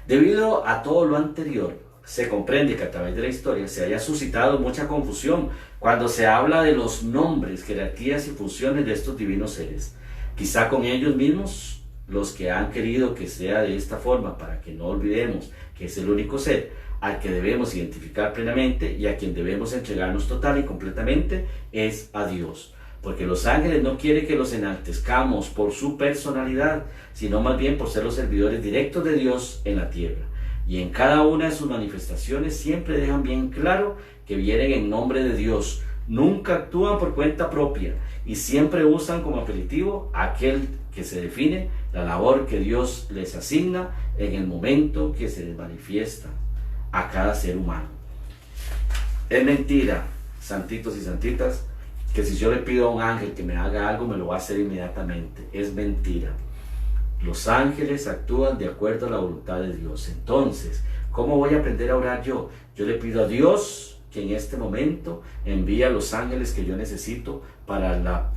Debido a todo lo anterior, se comprende que a través de la historia se haya suscitado mucha confusión cuando se habla de los nombres, jerarquías y funciones de estos divinos seres. Quizá con ellos mismos, los que han querido que sea de esta forma, para que no olvidemos que es el único ser al que debemos identificar plenamente y a quien debemos entregarnos total y completamente, es a Dios. Porque los ángeles no quieren que los enaltezcamos por su personalidad, sino más bien por ser los servidores directos de Dios en la tierra. Y en cada una de sus manifestaciones siempre dejan bien claro que vienen en nombre de Dios. Nunca actúan por cuenta propia y siempre usan como apelativo aquel que se define la labor que Dios les asigna en el momento que se les manifiesta a cada ser humano. Es mentira, santitos y santitas, que si yo le pido a un ángel que me haga algo, me lo va a hacer inmediatamente. Es mentira. Los ángeles actúan de acuerdo a la voluntad de Dios. Entonces, ¿cómo voy a aprender a orar yo? Yo le pido a Dios que en este momento envíe a los ángeles que yo necesito para la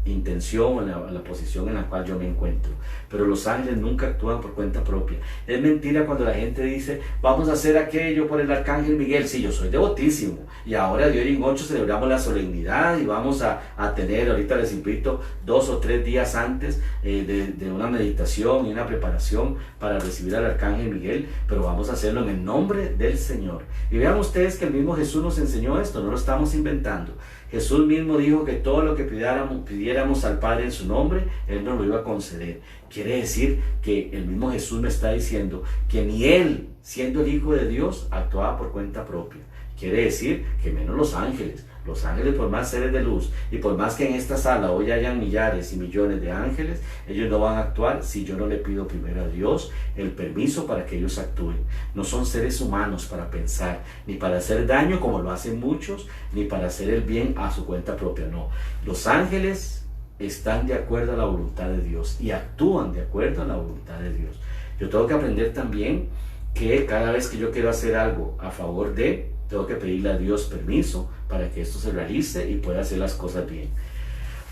intención o la posición en la cual yo me encuentro. Pero los ángeles nunca actúan por cuenta propia. Es mentira cuando la gente dice, vamos a hacer aquello por el arcángel Miguel. Sí, yo soy devotísimo, y ahora de hoy en 8 celebramos la solemnidad y vamos a tener, ahorita les invito 2 o 3 días antes de una meditación y una preparación para recibir al arcángel Miguel, pero vamos a hacerlo en el nombre del Señor. Y vean ustedes que el mismo Jesús nos enseñó esto, no lo estamos inventando. Jesús mismo dijo que todo lo que pidiéramos al Padre en su nombre, Él nos lo iba a conceder. Quiere decir que el mismo Jesús me está diciendo que ni Él, siendo el Hijo de Dios, actuaba por cuenta propia. Quiere decir que menos los ángeles. Los ángeles, por más seres de luz, y por más que en esta sala hoy hayan millares y millones de ángeles, ellos no van a actuar si yo no le pido primero a Dios el permiso para que ellos actúen. No son seres humanos para pensar, ni para hacer daño como lo hacen muchos, ni para hacer el bien a su cuenta propia. No, los ángeles están de acuerdo a la voluntad de Dios y actúan de acuerdo a la voluntad de Dios. Yo tengo que aprender también que cada vez que yo quiero hacer algo a favor de, tengo que pedirle a Dios permiso para que esto se realice y pueda hacer las cosas bien.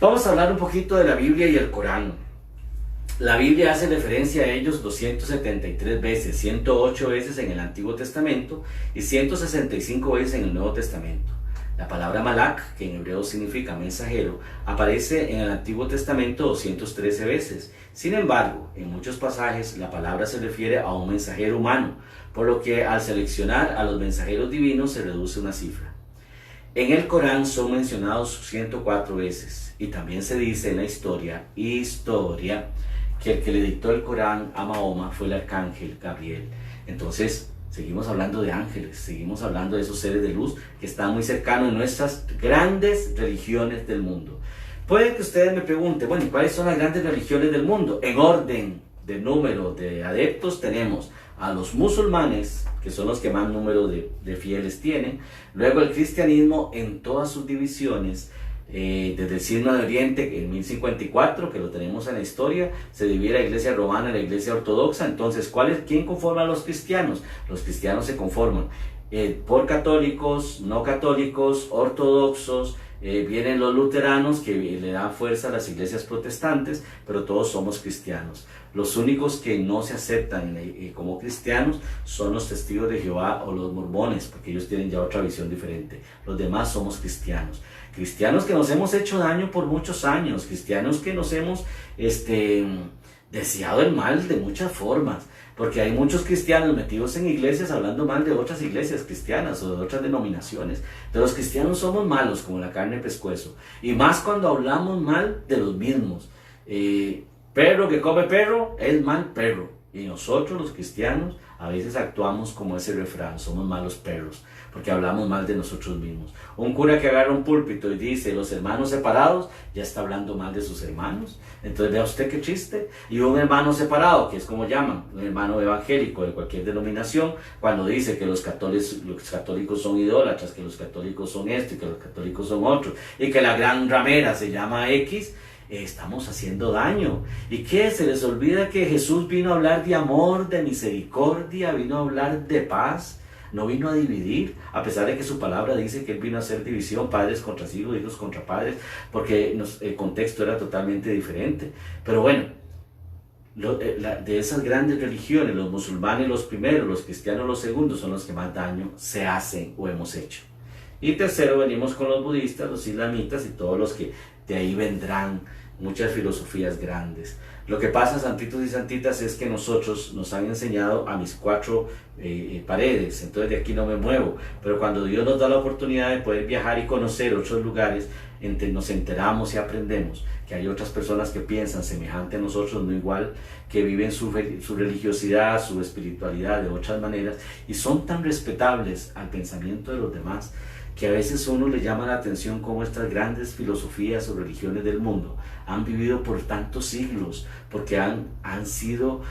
Vamos a hablar un poquito de la Biblia y el Corán. La Biblia hace referencia a ellos 273 veces, 108 veces en el Antiguo Testamento y 165 veces en el Nuevo Testamento. La palabra malak, que en hebreo significa mensajero, aparece en el Antiguo Testamento 213 veces. Sin embargo, en muchos pasajes la palabra se refiere a un mensajero humano, por lo que al seleccionar a los mensajeros divinos se reduce una cifra. En el Corán son mencionados 104 veces, y también se dice en la historia, que el que le dictó el Corán a Mahoma fue el arcángel Gabriel. Entonces, seguimos hablando de ángeles, seguimos hablando de esos seres de luz que están muy cercanos en nuestras grandes religiones del mundo. Puede que ustedes me pregunten, bueno, ¿y cuáles son las grandes religiones del mundo? En orden de número de adeptos tenemos a los musulmanes, que son los que más número de fieles tienen. Luego el cristianismo en todas sus divisiones, desde el Cisma de Oriente en 1054, que lo tenemos en la historia, se divide la iglesia romana y la iglesia ortodoxa. Entonces, ¿quién conforma a los cristianos? Los cristianos se conforman por católicos, no católicos, ortodoxos, vienen los luteranos que le dan fuerza a las iglesias protestantes, pero todos somos cristianos. Los únicos que no se aceptan como cristianos son los testigos de Jehová o los mormones, porque ellos tienen ya otra visión diferente. Los demás somos cristianos. Cristianos que nos hemos hecho daño por muchos años, cristianos que nos hemos deseado el mal de muchas formas, porque hay muchos cristianos metidos en iglesias hablando mal de otras iglesias cristianas o de otras denominaciones. De los cristianos somos malos como la carne de pescuezo, y más cuando hablamos mal de los mismos. Perro que come perro es mal perro, y nosotros los cristianos a veces actuamos como ese refrán, somos malos perros, porque hablamos mal de nosotros mismos. Un cura que agarra un púlpito y dice los hermanos separados, ya está hablando mal de sus hermanos. Entonces vea usted qué chiste. Y un hermano separado, que es como llaman, un hermano evangélico de cualquier denominación, cuando dice que los católicos son idólatras, que los católicos son esto y que los católicos son otros, y que la gran ramera se llama X, estamos haciendo daño. ¿Y qué? Se les olvida que Jesús vino a hablar de amor, de misericordia, vino a hablar de paz, no vino a dividir, a pesar de que su palabra dice que Él vino a hacer división, padres contra hijos, hijos contra padres, porque el contexto era totalmente diferente. Pero bueno, de esas grandes religiones, los musulmanes los primeros, los cristianos los segundos, son los que más daño se hacen o hemos hecho. Y tercero, venimos con los budistas, los islamitas y todos los que de ahí vendrán muchas filosofías grandes. Lo que pasa, santitos y santitas, es que nosotros nos han enseñado a mis 4 paredes, entonces de aquí no me muevo. Pero cuando Dios nos da la oportunidad de poder viajar y conocer otros lugares, nos enteramos y aprendemos que hay otras personas que piensan semejante a nosotros, no igual, que viven su religiosidad, su espiritualidad de otras maneras, y son tan respetables al pensamiento de los demás, que a veces uno le llama la atención cómo estas grandes filosofías o religiones del mundo han vivido por tantos siglos, porque han sido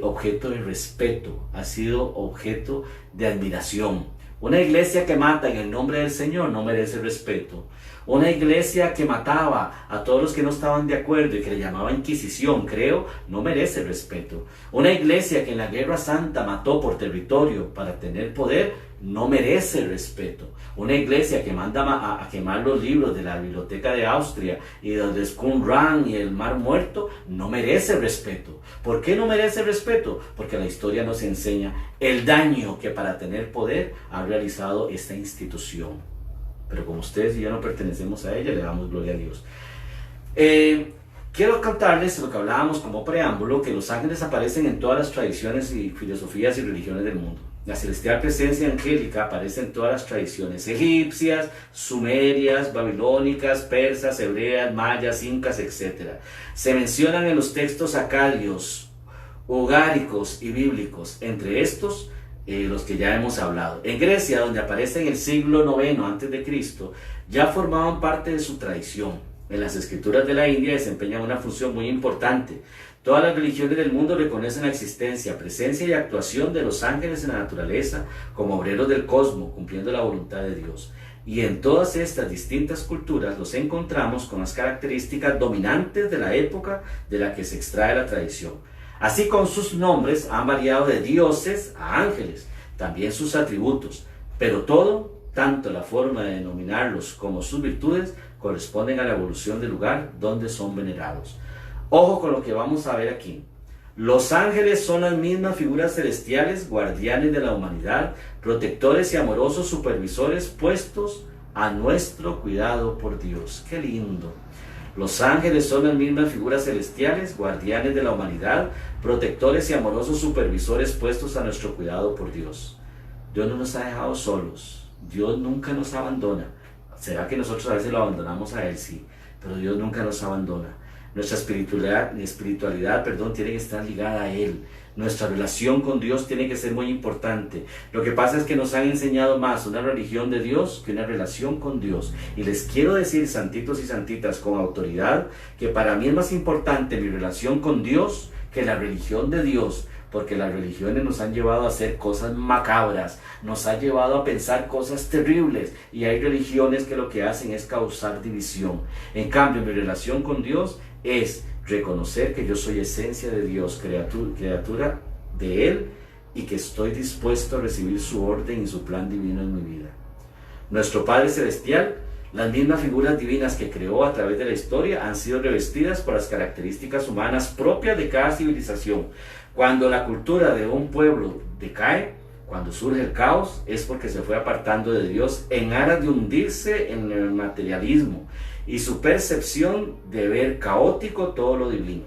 objeto de respeto, han sido objeto de admiración. Una iglesia que mata en el nombre del Señor no merece respeto. Una iglesia que mataba a todos los que no estaban de acuerdo y que le llamaba Inquisición, creo, no merece respeto. Una iglesia que en la Guerra Santa mató por territorio para tener poder, no merece respeto. Una iglesia que manda a quemar los libros de la Biblioteca de Austria y de Qumran y el Mar Muerto, no merece respeto. ¿Por qué no merece respeto? Porque la historia nos enseña el daño que para tener poder ha realizado esta institución. Pero como ustedes y yo no pertenecemos a ella, le damos gloria a Dios. Quiero contarles lo que hablábamos como preámbulo, que los ángeles aparecen en todas las tradiciones y filosofías y religiones del mundo. La celestial presencia angélica aparece en todas las tradiciones egipcias, sumerias, babilónicas, persas, hebreas, mayas, incas, etc. Se mencionan en los textos acadios, ugáricos y bíblicos, entre estos los que ya hemos hablado. En Grecia, donde aparece en el siglo IX a.C., ya formaban parte de su tradición. En las escrituras de la India desempeñan una función muy importante. Todas las religiones del mundo reconocen la existencia, presencia y actuación de los ángeles en la naturaleza como obreros del cosmos, cumpliendo la voluntad de Dios. Y en todas estas distintas culturas los encontramos con las características dominantes de la época de la que se extrae la tradición. Así, con sus nombres han variado de dioses a ángeles, también sus atributos, pero todo, tanto la forma de denominarlos como sus virtudes, corresponden a la evolución del lugar donde son venerados. Ojo con lo que vamos a ver aquí. Los ángeles son las mismas figuras celestiales, guardianes de la humanidad, protectores y amorosos supervisores puestos a nuestro cuidado por Dios. ¡Qué lindo! Los ángeles son las mismas figuras celestiales, guardianes de la humanidad, protectores y amorosos supervisores puestos a nuestro cuidado por Dios. Dios no nos ha dejado solos. Dios nunca nos abandona. ¿Será que nosotros a veces lo abandonamos a Él? Sí, pero Dios nunca nos abandona. Nuestra espiritualidad, tiene que estar ligada a Él. Nuestra relación con Dios tiene que ser muy importante. Lo que pasa es que nos han enseñado más una religión de Dios que una relación con Dios. Y les quiero decir, santitos y santitas, con autoridad, que para mí es más importante mi relación con Dios que la religión de Dios. Porque las religiones nos han llevado a hacer cosas macabras, nos han llevado a pensar cosas terribles, y hay religiones que lo que hacen es causar división. En cambio, mi relación con Dios es reconocer que yo soy esencia de Dios, criatura de Él, y que estoy dispuesto a recibir su orden y su plan divino en mi vida. Nuestro Padre Celestial, las mismas figuras divinas que creó a través de la historia, han sido revestidas por las características humanas propias de cada civilización. Cuando la cultura de un pueblo decae, cuando surge el caos, es porque se fue apartando de Dios en aras de hundirse en el materialismo y su percepción de ver caótico todo lo divino.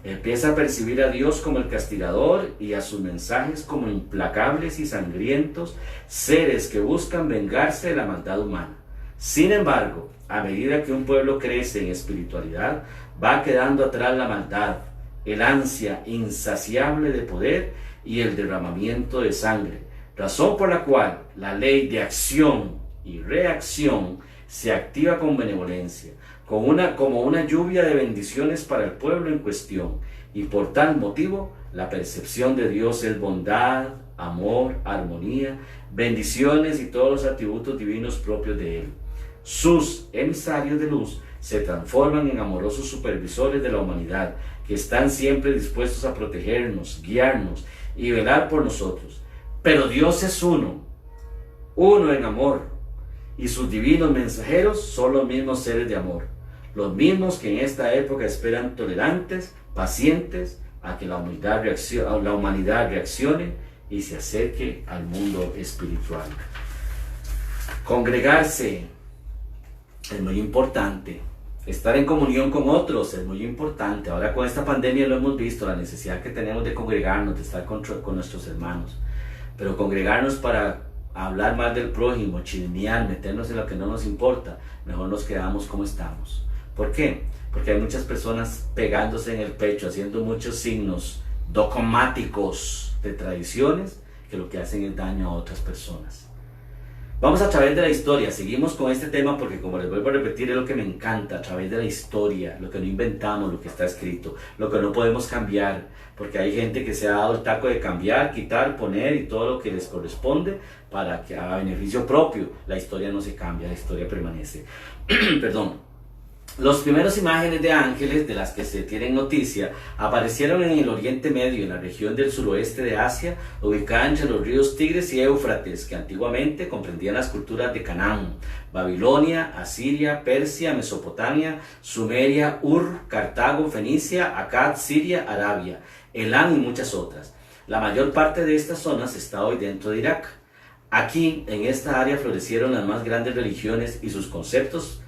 Empieza a percibir a Dios como el castigador y a sus mensajes como implacables y sangrientos seres que buscan vengarse de la maldad humana. Sin embargo, a medida que un pueblo crece en espiritualidad, va quedando atrás la maldad, el ansia insaciable de poder y el derramamiento de sangre, razón por la cual la ley de acción y reacción se activa con benevolencia, como una lluvia de bendiciones para el pueblo en cuestión, y por tal motivo la percepción de Dios es bondad, amor, armonía, bendiciones y todos los atributos divinos propios de Él. Sus emisarios de luz se transforman en amorosos supervisores de la humanidad, que están siempre dispuestos a protegernos, guiarnos y velar por nosotros. Pero Dios es uno en amor, y sus divinos mensajeros son los mismos seres de amor, los mismos que en esta época esperan tolerantes, pacientes, a que la humanidad reaccione y se acerque al mundo espiritual. Congregarse es muy importante. Estar en comunión con otros es muy importante. Ahora con esta pandemia lo hemos visto, la necesidad que tenemos de congregarnos, de estar con nuestros hermanos. Pero congregarnos para hablar más del prójimo, chismear, meternos en lo que no nos importa, mejor nos quedamos como estamos. ¿Por qué? Porque hay muchas personas pegándose en el pecho, haciendo muchos signos dogmáticos de tradiciones que lo que hacen es daño a otras personas. Vamos a través de la historia, seguimos con este tema porque, como les vuelvo a repetir, es lo que me encanta, a través de la historia, lo que no inventamos, lo que está escrito, lo que no podemos cambiar, porque hay gente que se ha dado el taco de cambiar, quitar, poner y todo lo que les corresponde para que a beneficio propio. La historia no se cambia, la historia permanece. Perdón. Los primeros imágenes de ángeles de las que se tienen noticia aparecieron en el Oriente Medio, en la región del suroeste de Asia, ubicada entre los ríos Tigres y Éufrates, que antiguamente comprendían las culturas de Canaán, Babilonia, Asiria, Persia, Mesopotamia, Sumeria, Ur, Cartago, Fenicia, Akkad, Siria, Arabia, Elán y muchas otras. La mayor parte de estas zonas está hoy dentro de Irak. Aquí, en esta área, florecieron las más grandes religiones y sus conceptos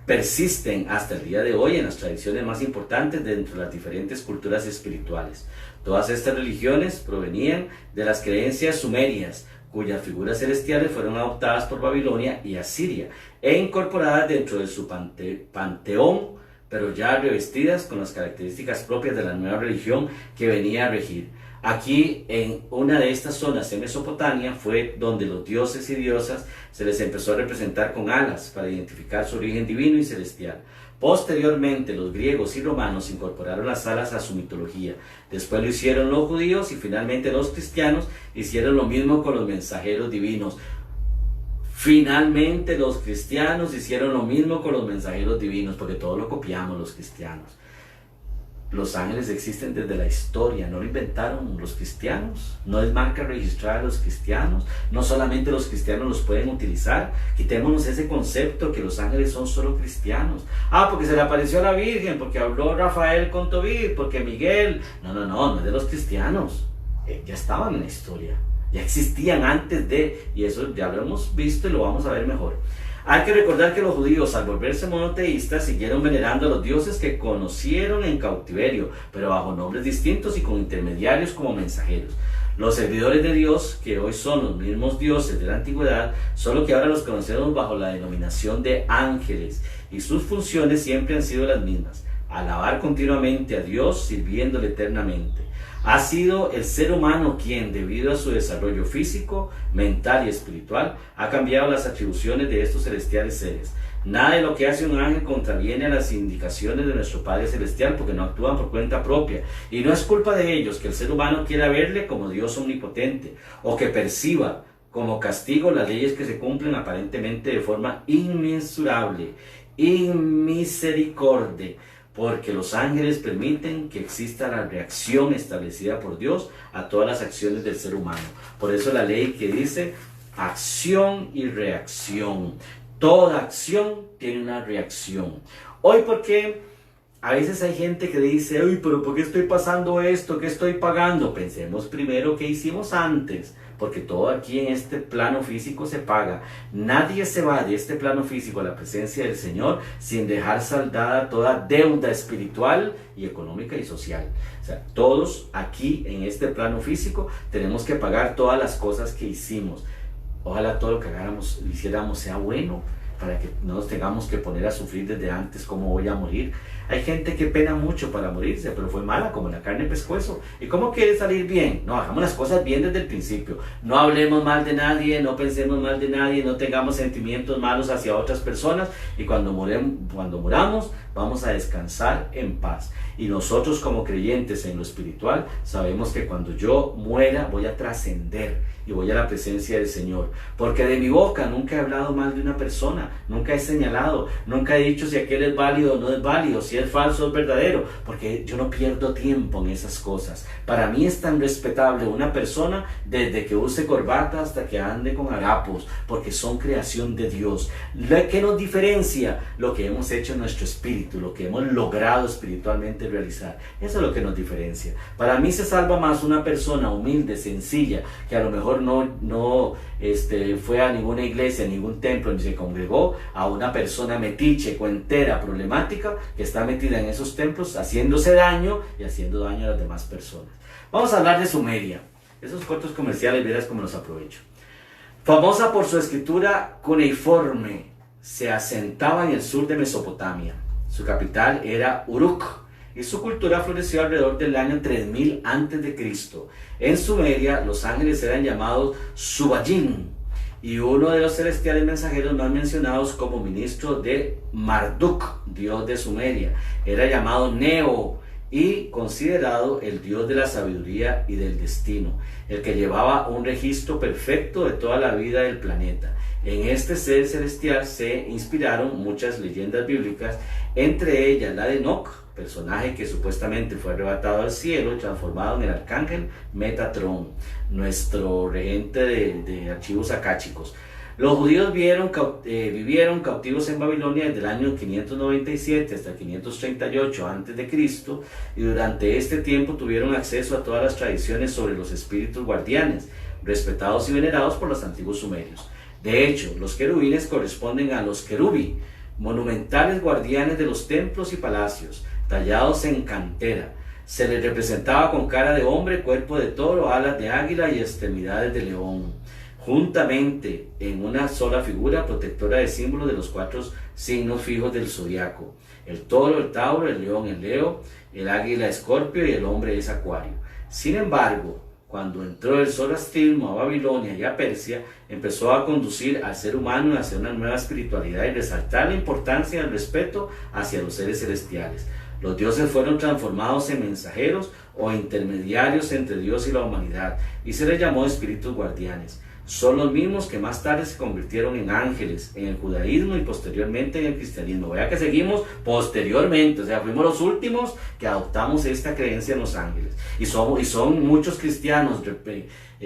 persisten hasta el día de hoy en las tradiciones más importantes dentro de las diferentes culturas espirituales. Todas estas religiones provenían de las creencias sumerias, cuyas figuras celestiales fueron adoptadas por Babilonia y Asiria e incorporadas dentro de su panteón, pero ya revestidas con las características propias de la nueva religión que venía a regir. Aquí, en una de estas zonas en Mesopotamia, fue donde los dioses y diosas se les empezó a representar con alas para identificar su origen divino y celestial. Posteriormente, los griegos y romanos incorporaron las alas a su mitología. Después lo hicieron los judíos y finalmente los cristianos hicieron lo mismo con los mensajeros divinos. Finalmente los cristianos hicieron lo mismo con los mensajeros divinos, porque todos lo copiamos los cristianos. Los ángeles existen desde la historia, no lo inventaron los cristianos, no es marca registrada de los cristianos, no solamente los cristianos los pueden utilizar. Quitémonos ese concepto que los ángeles son solo cristianos. Porque se le apareció a la Virgen, porque habló Rafael con Tobit, porque Miguel. No es de los cristianos. Ya estaban en la historia, ya existían antes de, y eso ya lo hemos visto y lo vamos a ver mejor. Hay que recordar que los judíos, al volverse monoteístas, siguieron venerando a los dioses que conocieron en cautiverio, pero bajo nombres distintos y con intermediarios como mensajeros. Los servidores de Dios, que hoy son los mismos dioses de la antigüedad, solo que ahora los conocemos bajo la denominación de ángeles, y sus funciones siempre han sido las mismas: alabar continuamente a Dios, sirviéndole eternamente. Ha sido el ser humano quien, debido a su desarrollo físico, mental y espiritual, ha cambiado las atribuciones de estos celestiales seres. Nada de lo que hace un ángel contraviene a las indicaciones de nuestro Padre Celestial, porque no actúan por cuenta propia. Y no es culpa de ellos que el ser humano quiera verle como Dios omnipotente, o que perciba como castigo las leyes que se cumplen aparentemente de forma inmensurable, inmisericordia, porque los ángeles permiten que exista la reacción establecida por Dios a todas las acciones del ser humano. Por eso la ley que dice acción y reacción. Toda acción tiene una reacción. Hoy, porque a veces hay gente que dice: uy, pero ¿por qué estoy pasando esto? ¿Qué estoy pagando? Pensemos primero qué hicimos antes, porque todo aquí en este plano físico se paga. Nadie se va de este plano físico a la presencia del Señor sin dejar saldada toda deuda espiritual y económica y social. O sea, todos aquí en este plano físico tenemos que pagar todas las cosas que hicimos. Ojalá todo lo que hiciéramos sea bueno, para que no nos tengamos que poner a sufrir desde antes cómo voy a morir. Hay gente que pena mucho para morirse, pero fue mala como la carne pescuezo. ¿Y cómo quiere salir bien? No, hagamos las cosas bien desde el principio. No hablemos mal de nadie, no pensemos mal de nadie, no tengamos sentimientos malos hacia otras personas, y cuando muramos vamos a descansar en paz. Y nosotros, como creyentes en lo espiritual, sabemos que cuando yo muera voy a trascender y voy a la presencia del Señor, porque de mi boca nunca he hablado mal de una persona, nunca he señalado, nunca he dicho si aquel es válido o no es válido, si es falso o es verdadero, porque yo no pierdo tiempo en esas cosas. Para mí es tan respetable una persona desde que use corbata hasta que ande con harapos, porque son creación de Dios. Lo que nos diferencia, lo que hemos hecho en nuestro espíritu, lo que hemos logrado espiritualmente realizar, eso es lo que nos diferencia. Para mí se salva más una persona humilde, sencilla, que a lo mejor no fue a ninguna iglesia, a ningún templo, ni se congregó, a una persona metiche, cuentera, problemática, que está metida en esos templos haciéndose daño y haciendo daño a las demás personas. Vamos a hablar de Sumeria. Esos cortos comerciales, verás cómo los aprovecho. Famosa por su escritura cuneiforme, se asentaba en el sur de Mesopotamia. Su capital era Uruk, y su cultura floreció alrededor del año 3000 a.C. En Sumeria, los ángeles eran llamados Subayim, y uno de los celestiales mensajeros más mencionados como ministro de Marduk, dios de Sumeria. Era llamado Neo y considerado el dios de la sabiduría y del destino, el que llevaba un registro perfecto de toda la vida del planeta. En este ser celestial se inspiraron muchas leyendas bíblicas, entre ellas la de Enoch, personaje que supuestamente fue arrebatado al cielo y transformado en el arcángel Metatron, nuestro regente de archivos akáshicos. Los judíos vivieron cautivos en Babilonia desde el año 597 hasta el 538 a.C. y durante este tiempo tuvieron acceso a todas las tradiciones sobre los espíritus guardianes, respetados y venerados por los antiguos sumerios. De hecho, los querubines corresponden a los querubi, monumentales guardianes de los templos y palacios, tallados en cantera. Se les representaba con cara de hombre, cuerpo de toro, alas de águila y extremidades de león, juntamente en una sola figura protectora de símbolos de los 4 signos fijos del zodiaco: el toro, el tauro, el león, el leo, el águila, escorpio y el hombre es acuario. Sin embargo, cuando entró el zoroastrismo a Babilonia y a Persia, empezó a conducir al ser humano hacia una nueva espiritualidad y resaltar la importancia del respeto hacia los seres celestiales. Los dioses fueron transformados en mensajeros o intermediarios entre Dios y la humanidad, y se les llamó espíritus guardianes. Son los mismos que más tarde se convirtieron en ángeles en el judaísmo y posteriormente en el cristianismo. Vea que seguimos posteriormente, o sea, fuimos los últimos que adoptamos esta creencia en los ángeles. Y son muchos cristianos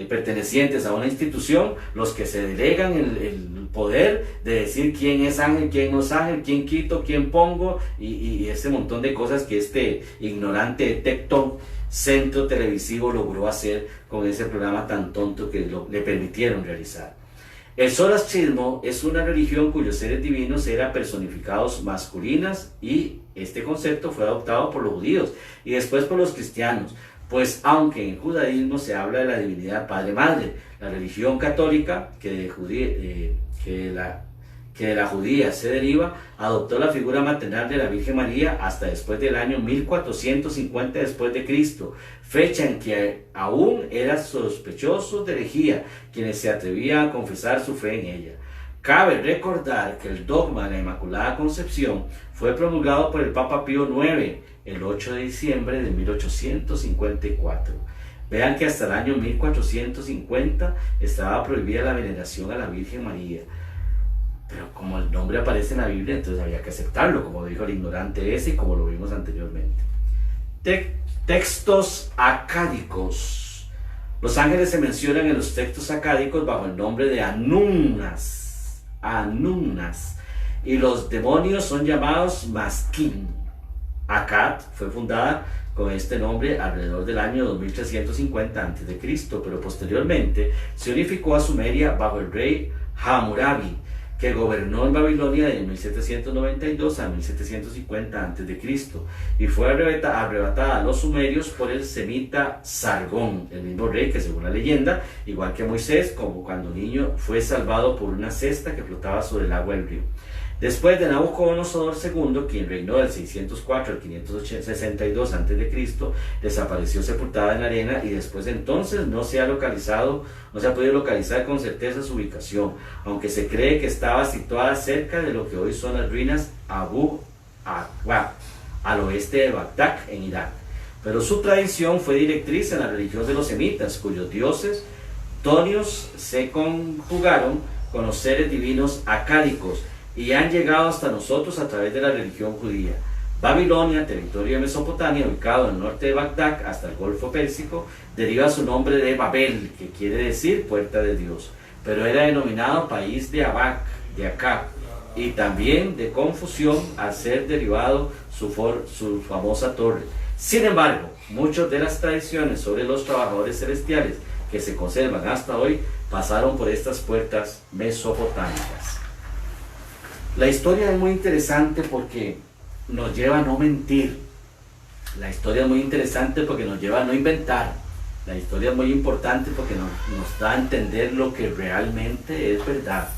pertenecientes a una institución los que se delegan el poder de decir quién es ángel, quién no es ángel, quién quito, quién pongo, y ese montón de cosas que este ignorante Tecton Centro Televisivo logró hacer con ese programa tan tonto que le permitieron realizar. El zoroastrismo es una religión cuyos seres divinos eran personificados masculinas, y este concepto fue adoptado por los judíos y después por los cristianos, pues aunque en judaísmo se habla de la divinidad Padre-Madre, la religión católica que de la judía se deriva, adoptó la figura maternal de la Virgen María hasta después del año 1450 después de Cristo, fecha en que aún eran sospechosos de herejía quienes se atrevían a confesar su fe en ella. Cabe recordar que el dogma de la Inmaculada Concepción fue promulgado por el Papa Pío IX el 8 de diciembre de 1854. Vean que hasta el año 1450 estaba prohibida la veneración a la Virgen María. Pero como el nombre aparece en la Biblia, entonces había que aceptarlo, como dijo el ignorante ese y como lo vimos anteriormente. Textos acádicos. Los ángeles se mencionan en los textos acádicos bajo el nombre de Anunnas, y los demonios son llamados Masquín. Akkad fue fundada con este nombre alrededor del año 2350 a.C., pero posteriormente se unificó a Sumeria bajo el rey Hammurabi, que gobernó en Babilonia de 1792 a 1750 a.C. y fue arrebatada a los sumerios por el semita Sargón, el mismo rey que, según la leyenda, igual que Moisés, como cuando niño, fue salvado por una cesta que flotaba sobre el agua del río. Después de Nabucodonosor II, quien reinó del 604 al 562 a.C., desapareció sepultada en la arena y después de entonces no se ha podido localizar con certeza su ubicación, aunque se cree que estaba situada cerca de lo que hoy son las ruinas Abu Aqba, al oeste de Bagdad, en Irak. Pero su tradición fue directriz en la religión de los semitas, cuyos dioses tonios se conjugaron con los seres divinos acádicos y han llegado hasta nosotros a través de la religión judía. Babilonia, territorio de Mesopotamia, ubicado en el norte de Bagdad hasta el Golfo Pérsico, deriva su nombre de Babel, que quiere decir puerta de Dios, pero era denominado país de Akkad, y también de confusión al ser derivado su famosa torre. Sin embargo, muchas de las tradiciones sobre los trabajadores celestiales que se conservan hasta hoy pasaron por estas puertas mesopotámicas. La historia es muy interesante porque nos lleva a no mentir. La historia es muy interesante porque nos lleva a no inventar. La historia es muy importante porque nos da a entender lo que realmente es verdad.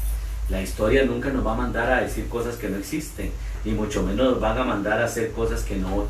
La historia nunca nos va a mandar a decir cosas que no existen, y mucho menos nos van a mandar a hacer cosas que no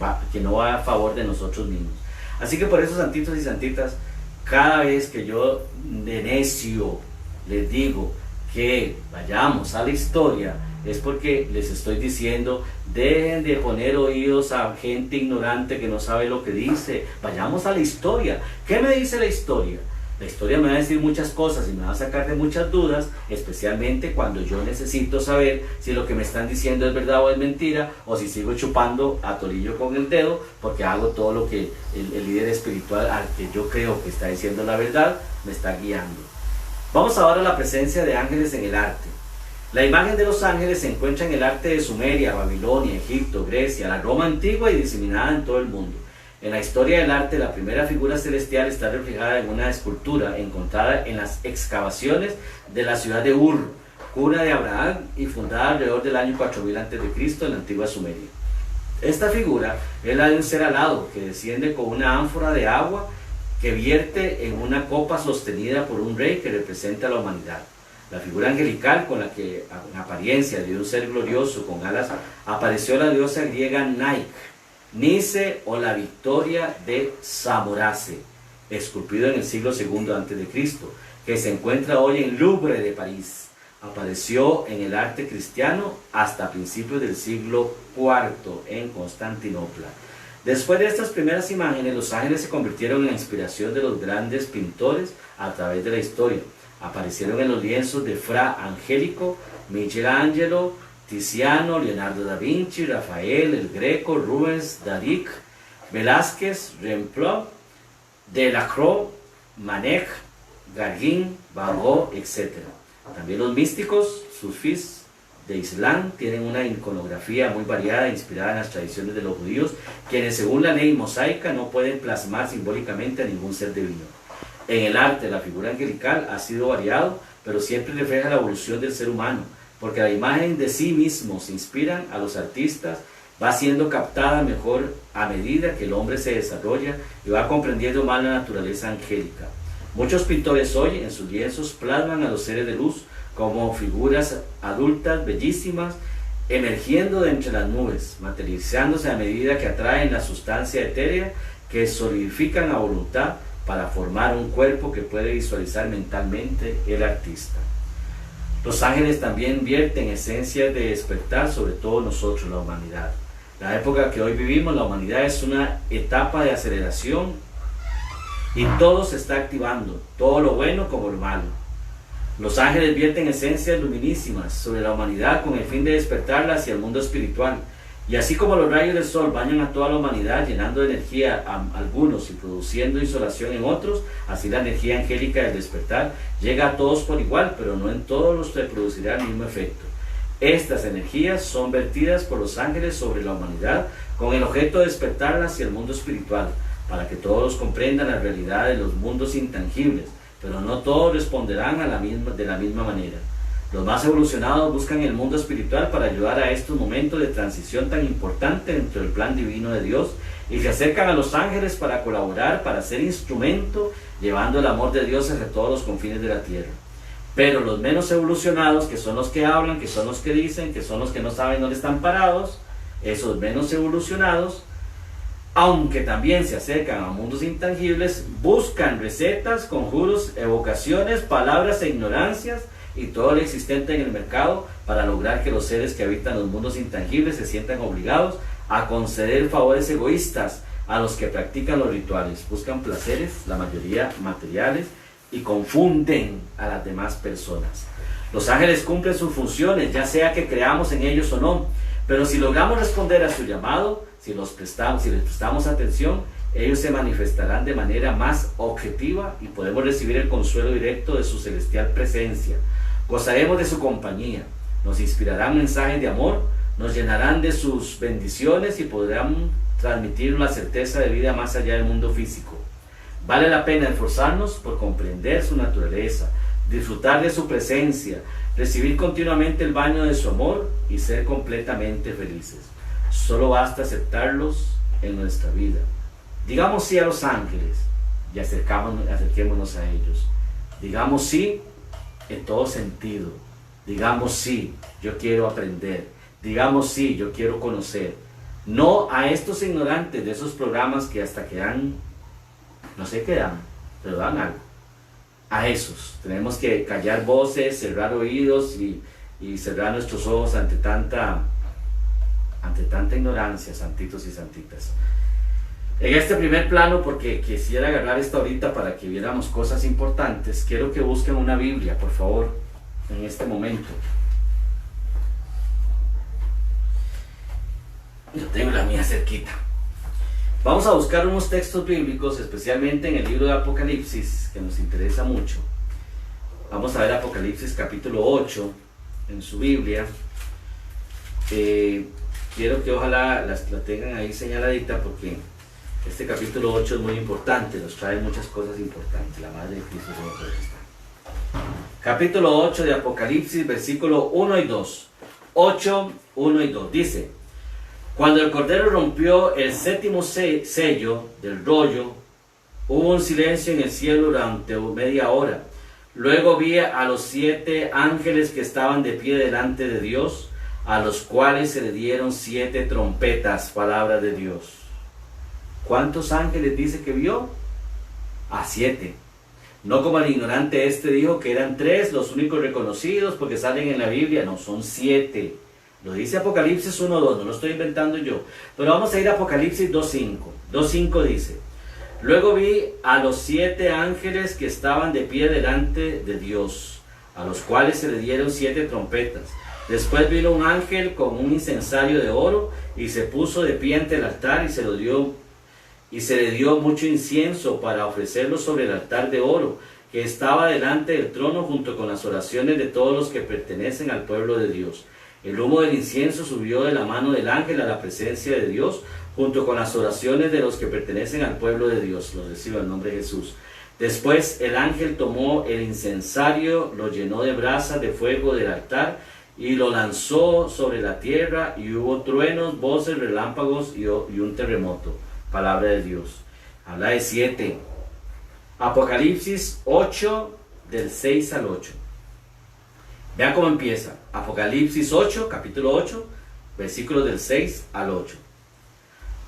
va a favor de nosotros mismos. Así que por eso, santitos y santitas, cada vez que yo de necio les digo que vayamos a la historia, es porque les estoy diciendo, dejen de poner oídos a gente ignorante que no sabe lo que dice. Vayamos a la historia. ¿Qué me dice la historia? La historia me va a decir muchas cosas y me va a sacar de muchas dudas, especialmente cuando yo necesito saber si lo que me están diciendo es verdad o es mentira, o si sigo chupando a torillo con el dedo porque hago todo lo que el líder espiritual al que yo creo que está diciendo la verdad me está guiando. Vamos ahora a la presencia de ángeles en el arte. La imagen de los ángeles se encuentra en el arte de Sumeria, Babilonia, Egipto, Grecia, la Roma antigua y diseminada en todo el mundo. En la historia del arte, la primera figura celestial está reflejada en una escultura encontrada en las excavaciones de la ciudad de Ur, cuna de Abraham y fundada alrededor del año 4000 a.C. en la antigua Sumeria. Esta figura es la de un ser alado que desciende con una ánfora de agua que vierte en una copa sostenida por un rey que representa a la humanidad. La figura angelical con la que en apariencia de un ser glorioso con alas apareció la diosa griega Nike, Nice o la Victoria de Samorace, esculpido en el siglo II a.C., que se encuentra hoy en Louvre de París. Apareció en el arte cristiano hasta principios del siglo IV en Constantinopla. Después de estas primeras imágenes, los ángeles se convirtieron en la inspiración de los grandes pintores a través de la historia. Aparecieron en los lienzos de Fra Angelico, Michelangelo, Tiziano, Leonardo da Vinci, Rafael, el Greco, Rubens, David, Velázquez, Rembrandt, Delacroix, Manet, Gauguin, Van Gogh, etc. También los místicos, sufís de Islam, tienen una iconografía muy variada inspirada en las tradiciones de los judíos, quienes según la ley mosaica no pueden plasmar simbólicamente a ningún ser divino. En el arte, la figura angelical ha sido variado, pero siempre refleja la evolución del ser humano, porque la imagen de sí mismos inspiran a los artistas, va siendo captada mejor a medida que el hombre se desarrolla y va comprendiendo más la naturaleza angélica. Muchos pintores hoy en sus lienzos plasman a los seres de luz como figuras adultas bellísimas, emergiendo de entre las nubes, materializándose a medida que atraen la sustancia etérea que solidifican a voluntad para formar un cuerpo que puede visualizar mentalmente el artista. Los ángeles también vierten esencias de despertar sobre todos nosotros, la humanidad. La época que hoy vivimos, la humanidad es una etapa de aceleración y todo se está activando, todo lo bueno como lo malo. Los ángeles vierten esencias luminísimas sobre la humanidad con el fin de despertarla hacia el mundo espiritual. Y así como los rayos del sol bañan a toda la humanidad llenando de energía a algunos y produciendo insolación en otros, así la energía angélica del despertar llega a todos por igual, pero no en todos los producirá el mismo efecto. Estas energías son vertidas por los ángeles sobre la humanidad con el objeto de despertarla hacia el mundo espiritual, para que todos comprendan la realidad de los mundos intangibles, pero no todos responderán de la misma manera. Los más evolucionados buscan el mundo espiritual para ayudar a estos momentos de transición tan importante dentro del plan divino de Dios y se acercan a los ángeles para colaborar, para ser instrumento, llevando el amor de Dios hacia todos los confines de la tierra. Pero los menos evolucionados, que son los que hablan, que son los que dicen, que son los que no saben dónde están parados, esos menos evolucionados, aunque también se acercan a mundos intangibles, buscan recetas, conjuros, evocaciones, palabras e ignorancias, y todo lo existente en el mercado para lograr que los seres que habitan los mundos intangibles se sientan obligados a conceder favores egoístas a los que practican los rituales. Buscan placeres, la mayoría materiales, y confunden a las demás personas. Los ángeles cumplen sus funciones, ya sea que creamos en ellos o no, pero si logramos responder a su llamado, si les prestamos atención, ellos se manifestarán de manera más objetiva y podemos recibir el consuelo directo de su celestial presencia. Gozaremos de su compañía, nos inspirarán mensajes de amor, nos llenarán de sus bendiciones y podrán transmitir la certeza de vida más allá del mundo físico. Vale la pena esforzarnos por comprender su naturaleza, disfrutar de su presencia, recibir continuamente el baño de su amor y ser completamente felices. Solo basta aceptarlos en nuestra vida. Digamos sí a los ángeles y acerquémonos a ellos. Digamos sí en todo sentido. Digamos sí, yo quiero aprender. Digamos sí, yo quiero conocer. No a estos ignorantes de esos programas que hasta que dan, no sé qué dan, pero dan algo. a esos. Tenemos que callar voces, cerrar oídos y cerrar nuestros ojos ante tanta ignorancia, santitos y santitas. En este primer plano, porque quisiera agarrar esta ahorita para que viéramos cosas importantes, quiero que busquen una Biblia, por favor, en este momento. Yo tengo la mía cerquita. Vamos a buscar unos textos bíblicos, especialmente en el libro de Apocalipsis, que nos interesa mucho. Vamos a ver Apocalipsis capítulo 8 en su Biblia. Quiero que ojalá la tengan ahí señaladita, porque este capítulo 8 es muy importante, nos trae muchas cosas importantes. La Madre de Cristo está. Capítulo 8 de Apocalipsis, versículo 1 y 2. 8, 1 y 2. Dice: cuando el Cordero rompió el séptimo sello del rollo, hubo un silencio en el cielo durante media hora. Luego vi a los 7 ángeles que estaban de pie delante de Dios, a los cuales se le dieron 7 trompetas, palabra de Dios. ¿Cuántos ángeles dice que vio? A 7. No como el ignorante dijo que eran 3 los únicos reconocidos porque salen en la Biblia. No, son 7. Lo dice Apocalipsis 1.2, no lo estoy inventando yo. Pero vamos a ir a Apocalipsis 2.5. 2.5 dice: luego vi a los 7 ángeles que estaban de pie delante de Dios, a los cuales se le dieron 7 trompetas. Después vino un ángel con un incensario de oro y se puso de pie ante el altar y se le dio mucho incienso para ofrecerlo sobre el altar de oro que estaba delante del trono, junto con las oraciones de todos los que pertenecen al pueblo de Dios. El humo del incienso subió de la mano del ángel a la presencia de Dios, junto con las oraciones de los que pertenecen al pueblo de Dios. Lo recibo en nombre de Jesús. Después el ángel tomó el incensario, lo llenó de brasas de fuego del altar y lo lanzó sobre la tierra, y hubo truenos, voces, relámpagos y un terremoto. Palabra de Dios. Habla de 7. Apocalipsis 8, del 6 al 8. Vean cómo empieza. Apocalipsis 8, capítulo 8, versículos del 6 al 8.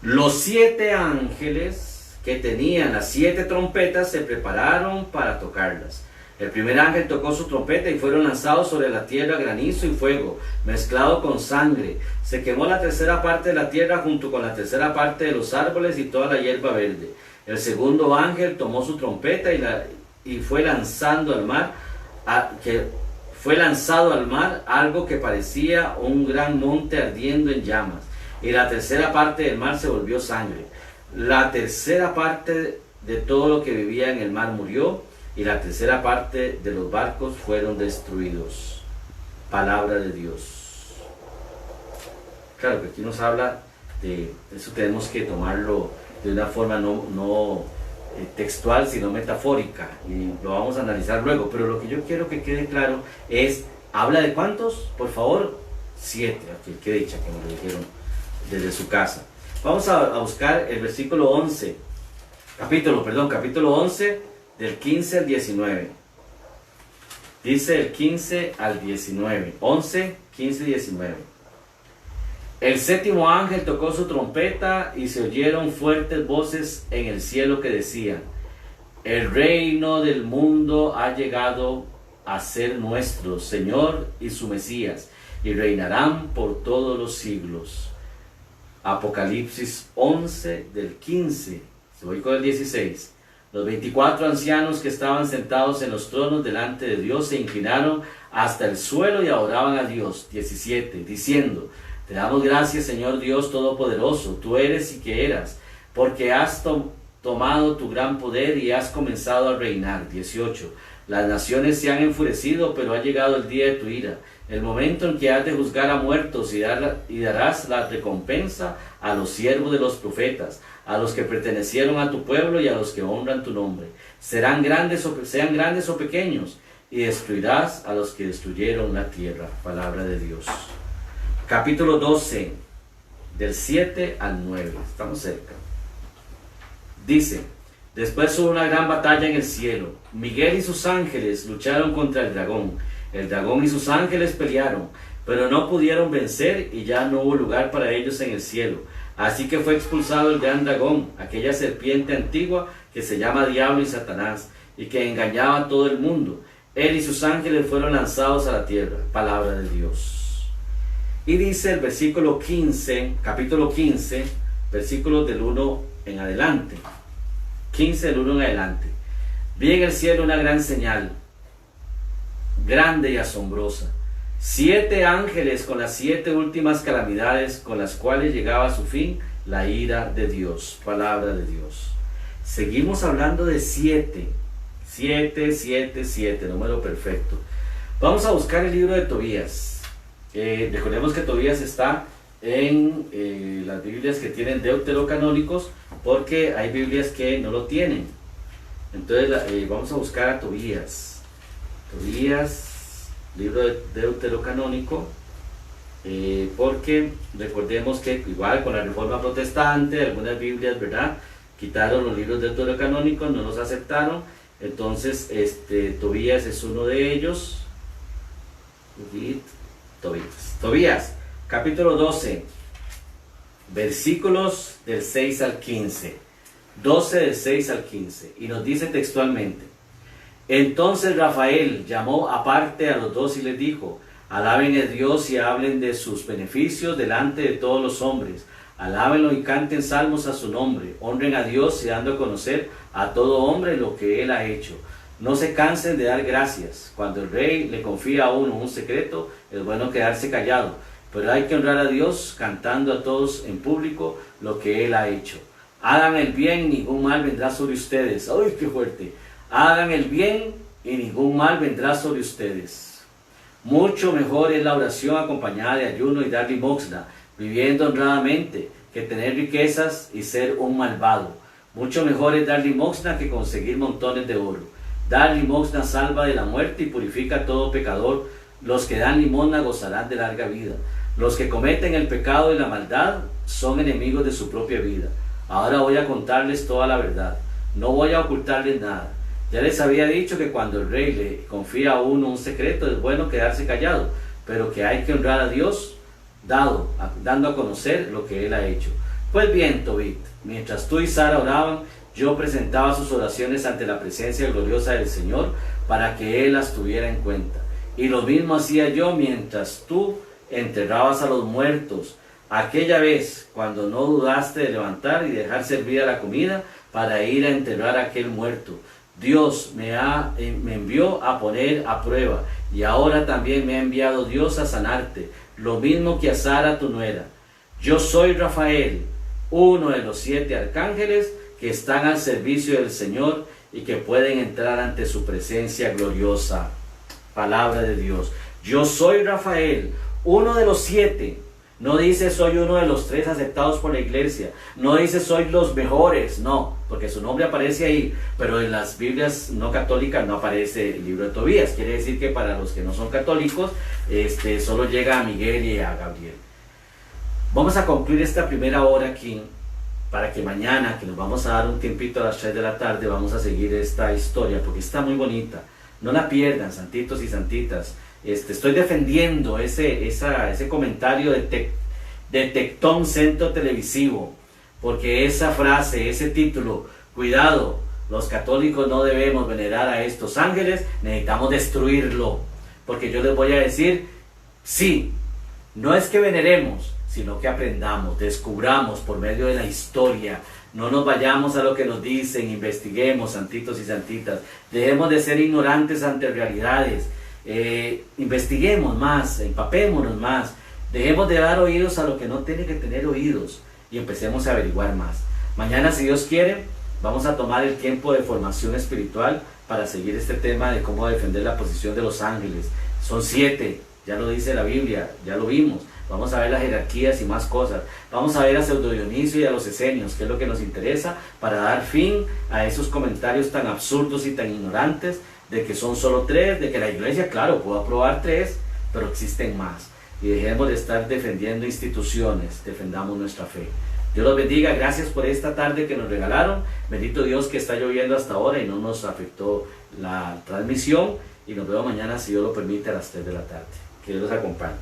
Los 7 ángeles que tenían las 7 trompetas se prepararon para tocarlas. El primer ángel tocó su trompeta y fueron lanzados sobre la tierra granizo y fuego, mezclado con sangre. Se quemó la tercera parte de la tierra junto con la tercera parte de los árboles y toda la hierba verde. El segundo ángel tomó su trompeta y fue lanzando al mar, fue lanzado al mar algo que parecía un gran monte ardiendo en llamas. Y la tercera parte del mar se volvió sangre. La tercera parte de todo lo que vivía en el mar murió, y la tercera parte de los barcos fueron destruidos. Palabra de Dios. Claro que aquí nos habla de eso, tenemos que tomarlo de una forma no textual, sino metafórica, y lo vamos a analizar luego. Pero lo que yo quiero que quede claro es, ¿habla de cuántos? Por favor, 7. Aquí, qué dicha que me lo dijeron desde su casa. Vamos a buscar el versículo 11, capítulo 11, del 15 al 19. Dice el 15 al 19. 11, 15 y 19. El séptimo ángel tocó su trompeta y se oyeron fuertes voces en el cielo que decían: el reino del mundo ha llegado a ser nuestro Señor y su Mesías, y reinarán por todos los siglos. Apocalipsis 11, del 15. Se voy con el 16. Los 24 ancianos que estaban sentados en los tronos delante de Dios se inclinaron hasta el suelo y adoraban a Dios. 17. Diciendo: te damos gracias, Señor Dios Todopoderoso, tú eres y que eras, porque has tomado tu gran poder y has comenzado a reinar. 18. Las naciones se han enfurecido, pero ha llegado el día de tu ira, el momento en que has de juzgar a muertos y darás la recompensa a los siervos de los profetas, a los que pertenecieron a tu pueblo y a los que honran tu nombre. Sean grandes o pequeños, y destruirás a los que destruyeron la tierra. Palabra de Dios. Capítulo 12, del 7 al 9. Estamos cerca. Dice: después hubo una gran batalla en el cielo. Miguel y sus ángeles lucharon contra el dragón. El dragón y sus ángeles pelearon, pero no pudieron vencer, y ya no hubo lugar para ellos en el cielo. Así que fue expulsado el gran dragón, aquella serpiente antigua que se llama Diablo y Satanás, y que engañaba a todo el mundo. Él y sus ángeles fueron lanzados a la tierra. Palabra de Dios. Y dice el versículo 15, capítulo 15, versículos del 1 en adelante. 15 del 1 en adelante. Vi en el cielo una gran señal, grande y asombrosa. 7 ángeles con las 7 últimas calamidades con las cuales llegaba a su fin la ira de Dios. Palabra de Dios. Seguimos hablando de 7. 7, 7, 7, número perfecto. Vamos a buscar el libro de Tobías. Recordemos que Tobías está en las Biblias que tienen deuterocanónicos, porque hay Biblias que no lo tienen. Entonces vamos a buscar a Tobías. Tobías, libro de deuterocanónico, porque recordemos que igual con la Reforma Protestante, algunas Biblias, ¿verdad?, quitaron los libros deuterocanónicos, no los aceptaron. Entonces Tobías es uno de ellos. Tobías, capítulo 12, versículos del 6 al 15. 12 del 6 al 15. Y nos dice textualmente: entonces Rafael llamó aparte a los 2 y les dijo: alaben a Dios y hablen de sus beneficios delante de todos los hombres. Alábenlo y canten salmos a su nombre. Honren a Dios y dando a conocer a todo hombre lo que Él ha hecho. No se cansen de dar gracias. Cuando el rey le confía a uno un secreto, es bueno quedarse callado. Pero hay que honrar a Dios cantando a todos en público lo que Él ha hecho. Hagan el bien y ningún mal vendrá sobre ustedes. ¡Ay, qué fuerte! Hagan el bien y ningún mal vendrá sobre ustedes. Mucho mejor es la oración acompañada de ayuno y dar limosna, viviendo honradamente, que tener riquezas y ser un malvado. Mucho mejor es dar limosna que conseguir montones de oro. Dar limosna salva de la muerte y purifica a todo pecador. Los que dan limosna gozarán de larga vida. Los que cometen el pecado y la maldad son enemigos de su propia vida. Ahora voy a contarles toda la verdad. No voy a ocultarles nada. Ya les había dicho que cuando el rey le confía a uno un secreto, es bueno quedarse callado, pero que hay que honrar a Dios dando a conocer lo que Él ha hecho. Pues bien, Tobit, mientras tú y Sara oraban, yo presentaba sus oraciones ante la presencia gloriosa del Señor para que Él las tuviera en cuenta. Y lo mismo hacía yo mientras tú enterrabas a los muertos, aquella vez cuando no dudaste de levantar y dejar servida la comida para ir a enterrar a aquel muerto. Dios me envió a poner a prueba, y ahora también me ha enviado Dios a sanarte, lo mismo que a Sara tu nuera. Yo soy Rafael, uno de los 7 arcángeles que están al servicio del Señor y que pueden entrar ante su presencia gloriosa. Palabra de Dios. Yo soy Rafael, uno de los 7. No dice soy uno de los 3 aceptados por la iglesia. No dice soy los mejores. No, porque su nombre aparece ahí. Pero en las Biblias no católicas no aparece el libro de Tobías. Quiere decir que para los que no son católicos, solo llega a Miguel y a Gabriel. Vamos a concluir esta primera hora aquí, para que mañana, que nos vamos a dar un tiempito a las 3 de la tarde, vamos a seguir esta historia, porque está muy bonita. No la pierdan, santitos y santitas. Estoy defendiendo ese comentario de Tectón Centro Televisivo, porque esa frase, ese título, cuidado, los católicos no debemos venerar a estos ángeles, necesitamos destruirlo, porque yo les voy a decir, sí, no es que veneremos, sino que aprendamos, descubramos por medio de la historia. No nos vayamos a lo que nos dicen, investiguemos, santitos y santitas, dejemos de ser ignorantes ante realidades. Investiguemos más, empapémonos más, dejemos de dar oídos a lo que no tiene que tener oídos y empecemos a averiguar más. Mañana, si Dios quiere, vamos a tomar el tiempo de formación espiritual para seguir este tema de cómo defender la posición de los ángeles. Son 7, ya lo dice la Biblia, ya lo vimos. Vamos a ver las jerarquías y más cosas. Vamos a ver a Pseudo Dionisio y a los esenios, que es lo que nos interesa, para dar fin a esos comentarios tan absurdos y tan ignorantes de que son solo 3, de que la iglesia, claro, puede aprobar 3, pero existen más. Y dejemos de estar defendiendo instituciones, defendamos nuestra fe. Dios los bendiga, gracias por esta tarde que nos regalaron. Bendito Dios que está lloviendo hasta ahora y no nos afectó la transmisión. Y nos vemos mañana, si Dios lo permite, a las 3 de la tarde. Que Dios los acompañe.